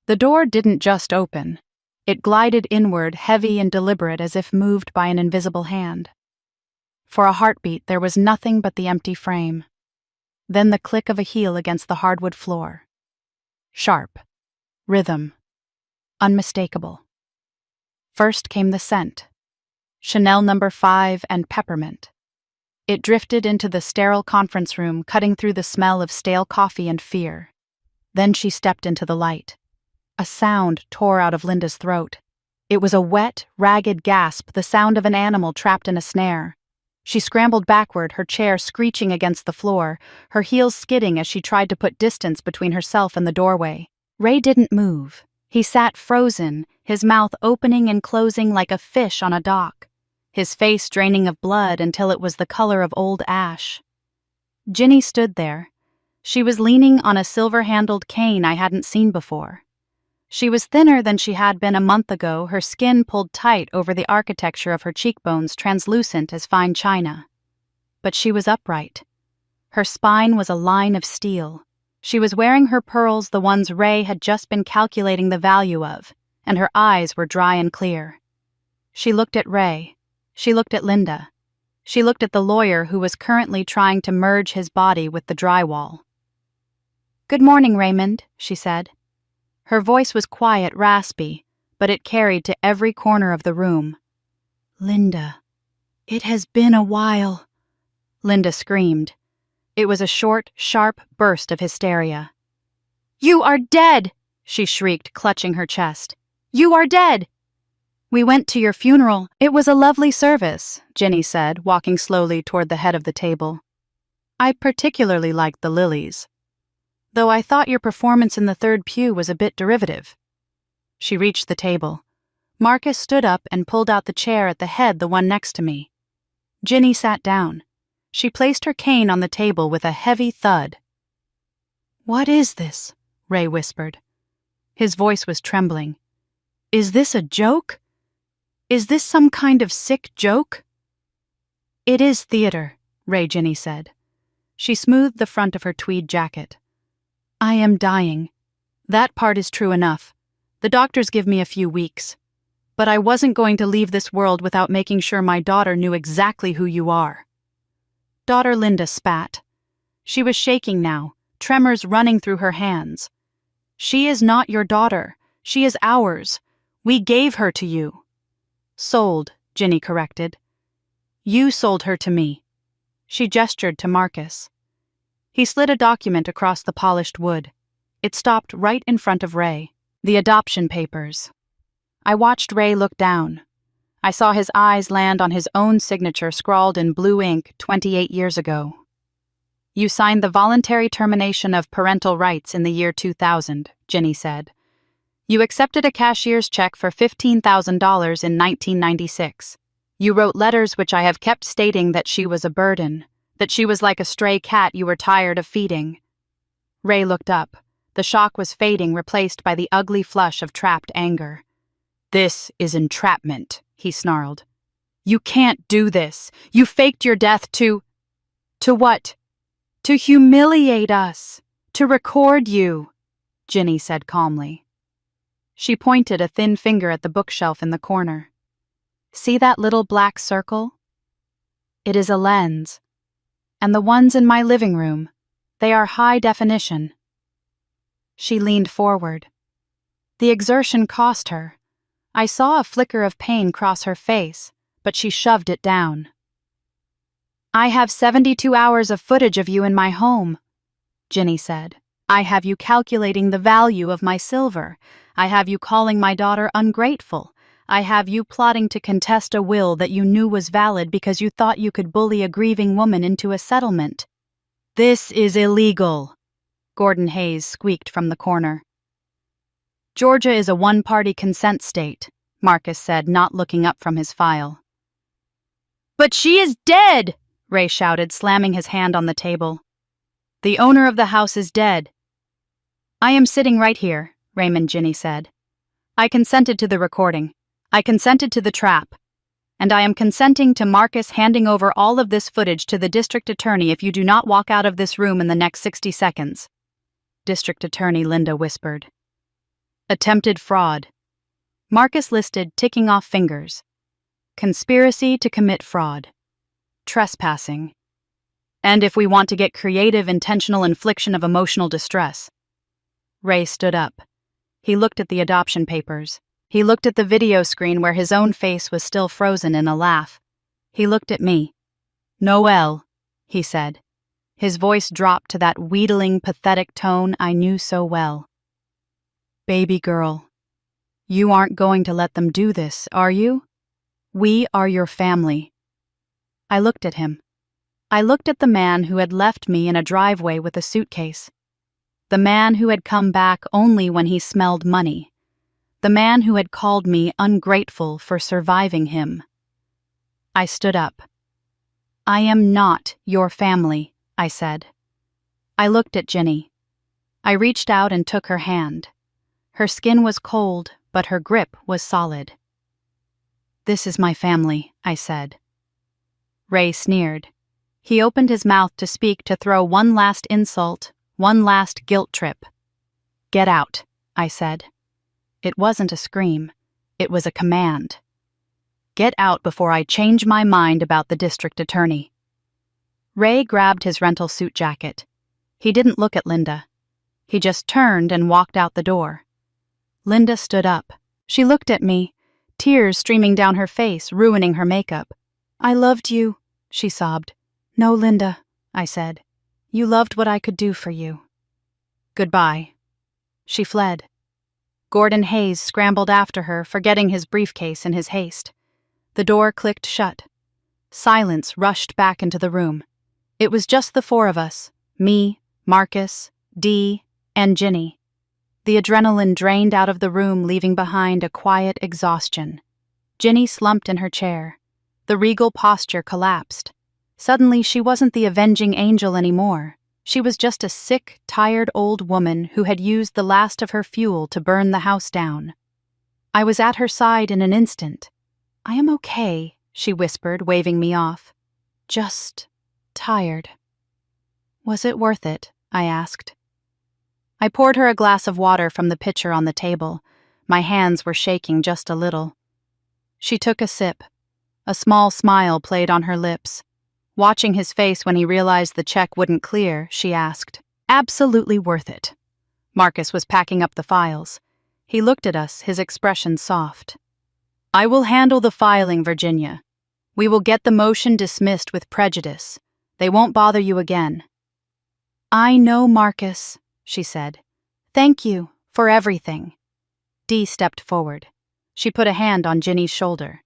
The door didn't just open. It glided inward, heavy and deliberate, as if moved by an invisible hand. For a heartbeat, there was nothing but the empty frame. Then the click of a heel against the hardwood floor. Sharp. Rhythm. Unmistakable. First came the scent. Chanel No. 5 and peppermint. It drifted into the sterile conference room, cutting through the smell of stale coffee and fear. Then she stepped into the light. A sound tore out of Linda's throat. It was a wet, ragged gasp, the sound of an animal trapped in a snare. She scrambled backward, her chair screeching against the floor, her heels skidding as she tried to put distance between herself and the doorway. Ray didn't move. He sat frozen, his mouth opening and closing like a fish on a dock, his face draining of blood until it was the color of old ash. Ginny stood there. She was leaning on a silver-handled cane I hadn't seen before. She was thinner than she had been a month ago, her skin pulled tight over the architecture of her cheekbones, translucent as fine china. But she was upright. Her spine was a line of steel. She was wearing her pearls, the ones Ray had just been calculating the value of, and her eyes were dry and clear. She looked at Ray. She looked at Linda. She looked at the lawyer who was currently trying to merge his body with the drywall. "Good morning, Raymond," she said. Her voice was quiet, raspy, but it carried to every corner of the room. "Linda, it has been a while," Linda screamed. It was a short, sharp burst of hysteria. "You are dead!" she shrieked, clutching her chest. "You are dead!" "We went to your funeral. It was a lovely service," Ginny said, walking slowly toward the head of the table. "I particularly liked the lilies. Though I thought your performance in the third pew was a bit derivative." She reached the table. Marcus stood up and pulled out the chair at the head, the one next to me. Ginny sat down. She placed her cane on the table with a heavy thud. "What is this?" Ray whispered. His voice was trembling. "Is this a joke? Is this some kind of sick joke?" "It is theater," Ginny said. She smoothed the front of her tweed jacket. "I am dying. That part is true enough. The doctors give me a few weeks. But I wasn't going to leave this world without making sure my daughter knew exactly who you are." Daughter Linda spat. She was shaking now, tremors running through her hands. "She is not your daughter. She is ours. We gave her to you." "Sold," Ginny corrected. "You sold her to me." She gestured to Marcus. He slid a document across the polished wood. It stopped right in front of Ray. The adoption papers. I watched Ray look down. I saw his eyes land on his own signature scrawled in blue ink 28 years ago. "You signed the voluntary termination of parental rights in the year 2000, Ginny said. "You accepted a cashier's check for $15,000 in 1996. You wrote letters which I have kept stating that she was a burden, that she was like a stray cat you were tired of feeding." Ray looked up. The shock was fading, replaced by the ugly flush of trapped anger. "This is entrapment," he snarled. "You can't do this. You faked your death to what? To humiliate us. To record you," Ginny said calmly. She pointed a thin finger at the bookshelf in the corner. "See that little black circle? It is a lens. And the ones in my living room, they are high definition." She leaned forward. The exertion cost her. I saw a flicker of pain cross her face, but she shoved it down. I have 72 hours of footage of you in my home, Ginny said. I have you calculating the value of my silver. I have you calling my daughter ungrateful. I have you plotting to contest a will that you knew was valid because you thought you could bully a grieving woman into a settlement. This is illegal, Gordon Hayes squeaked from the corner. Georgia is a one-party consent state, Marcus said, not looking up from his file. But she is dead, Ray shouted, slamming his hand on the table. The owner of the house is dead. I am sitting right here, Raymond Ginny said. I consented to the recording. I consented to the trap. And I am consenting to Marcus handing over all of this footage to the district attorney if you do not walk out of this room in the next 60 seconds. District Attorney Linda whispered. Attempted fraud. Marcus listed, ticking off fingers. Conspiracy to commit fraud. Trespassing. And if we want to get creative, intentional infliction of emotional distress. Ray stood up. He looked at the adoption papers. He looked at the video screen where his own face was still frozen in a laugh. He looked at me. Noelle, he said. His voice dropped to that wheedling, pathetic tone I knew so well. Baby girl, you aren't going to let them do this, are you? We are your family. I looked at him. I looked at the man who had left me in a driveway with a suitcase. The man who had come back only when he smelled money. The man who had called me ungrateful for surviving him. I stood up. I am not your family, I said. I looked at Ginny. I reached out and took her hand. Her skin was cold, but her grip was solid. This is my family, I said. Ray sneered. He opened his mouth to speak, to throw one last insult, one last guilt trip. Get out, I said. It wasn't a scream. It was a command. Get out before I change my mind about the district attorney. Ray grabbed his rental suit jacket. He didn't look at Linda. He just turned and walked out the door. Linda stood up. She looked at me, tears streaming down her face, ruining her makeup. I loved you, she sobbed. No, Linda, I said. You loved what I could do for you. Goodbye. She fled. Gordon Hayes scrambled after her, forgetting his briefcase in his haste. The door clicked shut. Silence rushed back into the room. It was just the four of us, me, Marcus, Dee, and Ginny. The adrenaline drained out of the room, leaving behind a quiet exhaustion. Ginny slumped in her chair. The regal posture collapsed. Suddenly, she wasn't the avenging angel anymore. She was just a sick, tired old woman who had used the last of her fuel to burn the house down. I was at her side in an instant. I am okay, she whispered, waving me off. Just tired. Was it worth it? I asked. I poured her a glass of water from the pitcher on the table. My hands were shaking just a little. She took a sip. A small smile played on her lips. Watching his face when he realized the check wouldn't clear, she asked, Absolutely worth it. Marcus was packing up the files. He looked at us, his expression soft. I will handle the filing, Virginia. We will get the motion dismissed with prejudice. They won't bother you again. I know, Marcus, she said. Thank you for everything. Dee stepped forward. She put a hand on Ginny's shoulder.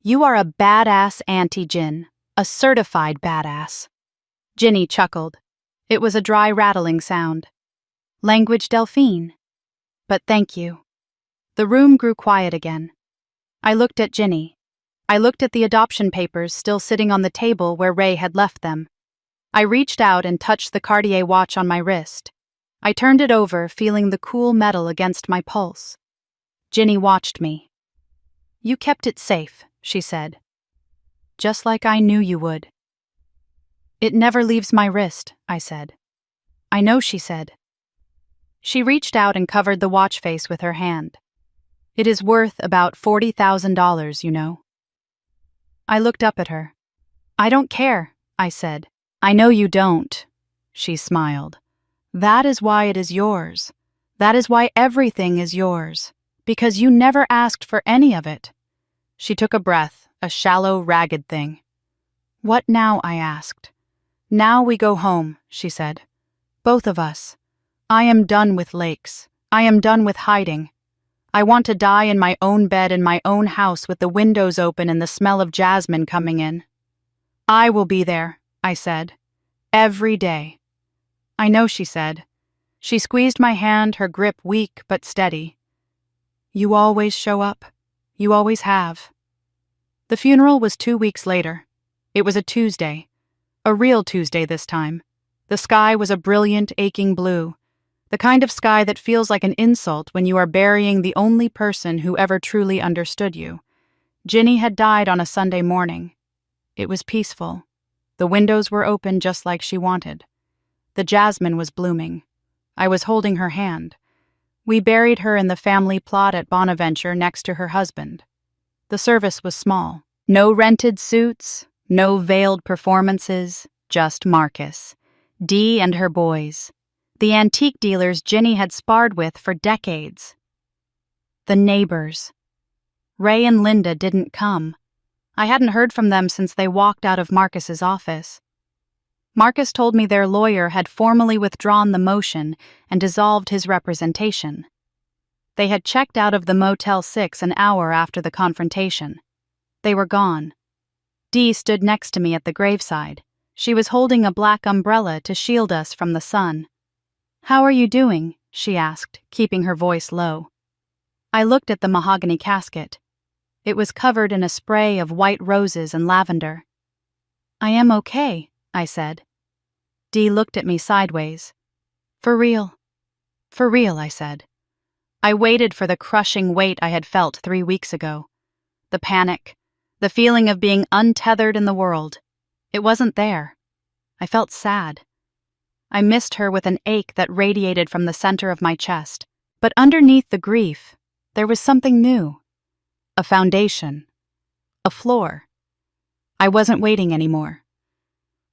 You are a badass, Auntie Gin. A certified badass. Ginny chuckled. It was a dry rattling sound. Language Delphine. But thank you. The room grew quiet again. I looked at Ginny. I looked at the adoption papers still sitting on the table where Ray had left them. I reached out and touched the Cartier watch on my wrist. I turned it over, feeling the cool metal against my pulse. Ginny watched me. You kept it safe, she said. Just like I knew you would. It never leaves my wrist, I said. I know, she said. She reached out and covered the watch face with her hand. It is worth about $40,000, you know. I looked up at her. I don't care, I said. I know you don't, she smiled. That is why it is yours. That is why everything is yours. Because you never asked for any of it. She took a breath, a shallow, ragged thing. What now? I asked. Now we go home, she said. Both of us. I am done with lakes. I am done with hiding. I want to die in my own bed in my own house with the windows open and the smell of jasmine coming in. I will be there, I said. Every day. I know, she said. She squeezed my hand, her grip weak but steady. You always show up. You always have. The funeral was 2 weeks later. It was a Tuesday. A real Tuesday this time. The sky was a brilliant, aching blue. The kind of sky that feels like an insult when you are burying the only person who ever truly understood you. Ginny had died on a Sunday morning. It was peaceful. The windows were open just like she wanted. The jasmine was blooming. I was holding her hand. We buried her in the family plot at Bonaventure next to her husband. The service was small. No rented suits, no veiled performances, just Marcus, Dee and her boys. The antique dealers Ginny had sparred with for decades. The neighbors. Ray and Linda didn't come. I hadn't heard from them since they walked out of Marcus's office. Marcus told me their lawyer had formally withdrawn the motion and dissolved his representation. They had checked out of the Motel 6 an hour after the confrontation. They were gone. Dee stood next to me at the graveside. She was holding a black umbrella to shield us from the sun. How are you doing? She asked, keeping her voice low. I looked at the mahogany casket. It was covered in a spray of white roses and lavender. I am okay, I said. Dee looked at me sideways. For real. For real, I said. I waited for the crushing weight I had felt 3 weeks ago. The panic, the feeling of being untethered in the world. It wasn't there. I felt sad. I missed her with an ache that radiated from the center of my chest. But underneath the grief, there was something new. A foundation. A floor. I wasn't waiting anymore.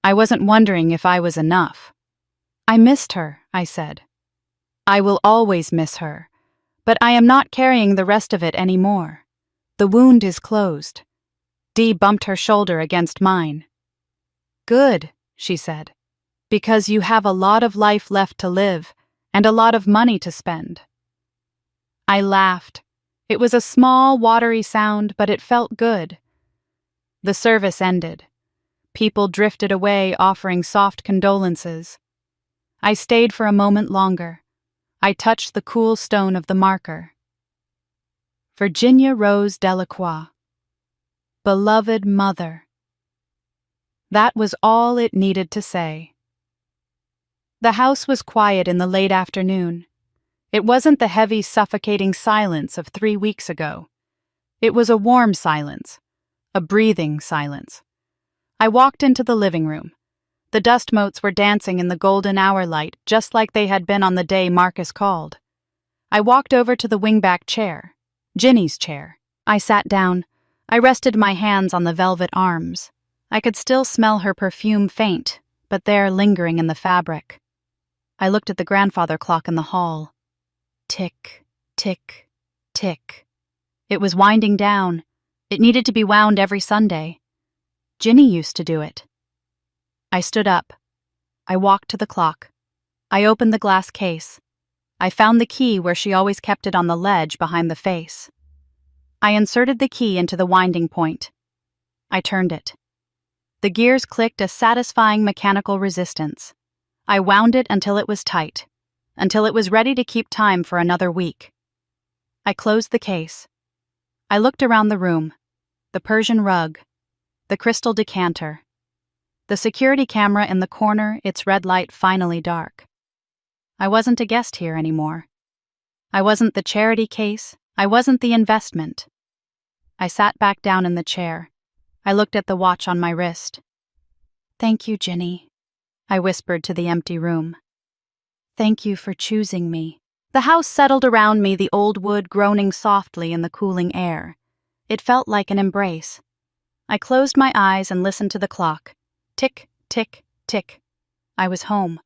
I wasn't wondering if I was enough. I missed her, I said. I will always miss her, but I am not carrying the rest of it anymore. The wound is closed. Dee bumped her shoulder against mine. Good, she said, because you have a lot of life left to live and a lot of money to spend. I laughed. It was a small, watery sound, but it felt good. The service ended. People drifted away offering soft condolences. I stayed for a moment longer. I touched the cool stone of the marker. Virginia Rose Delacroix. Beloved Mother. That was all it needed to say. The house was quiet in the late afternoon. It wasn't the heavy, suffocating silence of 3 weeks ago. It was a warm silence, a breathing silence. I walked into the living room. The dust motes were dancing in the golden hour light, just like they had been on the day Marcus called. I walked over to the wingback chair, Ginny's chair. I sat down. I rested my hands on the velvet arms. I could still smell her perfume faint, but there lingering in the fabric. I looked at the grandfather clock in the hall. Tick, tick, tick. It was winding down. It needed to be wound every Sunday. Ginny used to do it. I stood up. I walked to the clock. I opened the glass case. I found the key where she always kept it on the ledge behind the face. I inserted the key into the winding point. I turned it. The gears clicked a satisfying mechanical resistance. I wound it until it was tight, until it was ready to keep time for another week. I closed the case. I looked around the room. The Persian rug. The crystal decanter. The security camera in the corner, its red light finally dark. I wasn't a guest here anymore. I wasn't the charity case. I wasn't the investment. I sat back down in the chair. I looked at the watch on my wrist. Thank you, Ginny, I whispered to the empty room. Thank you for choosing me. The house settled around me, the old wood groaning softly in the cooling air. It felt like an embrace. I closed my eyes and listened to the clock. Tick, tick, tick. I was home.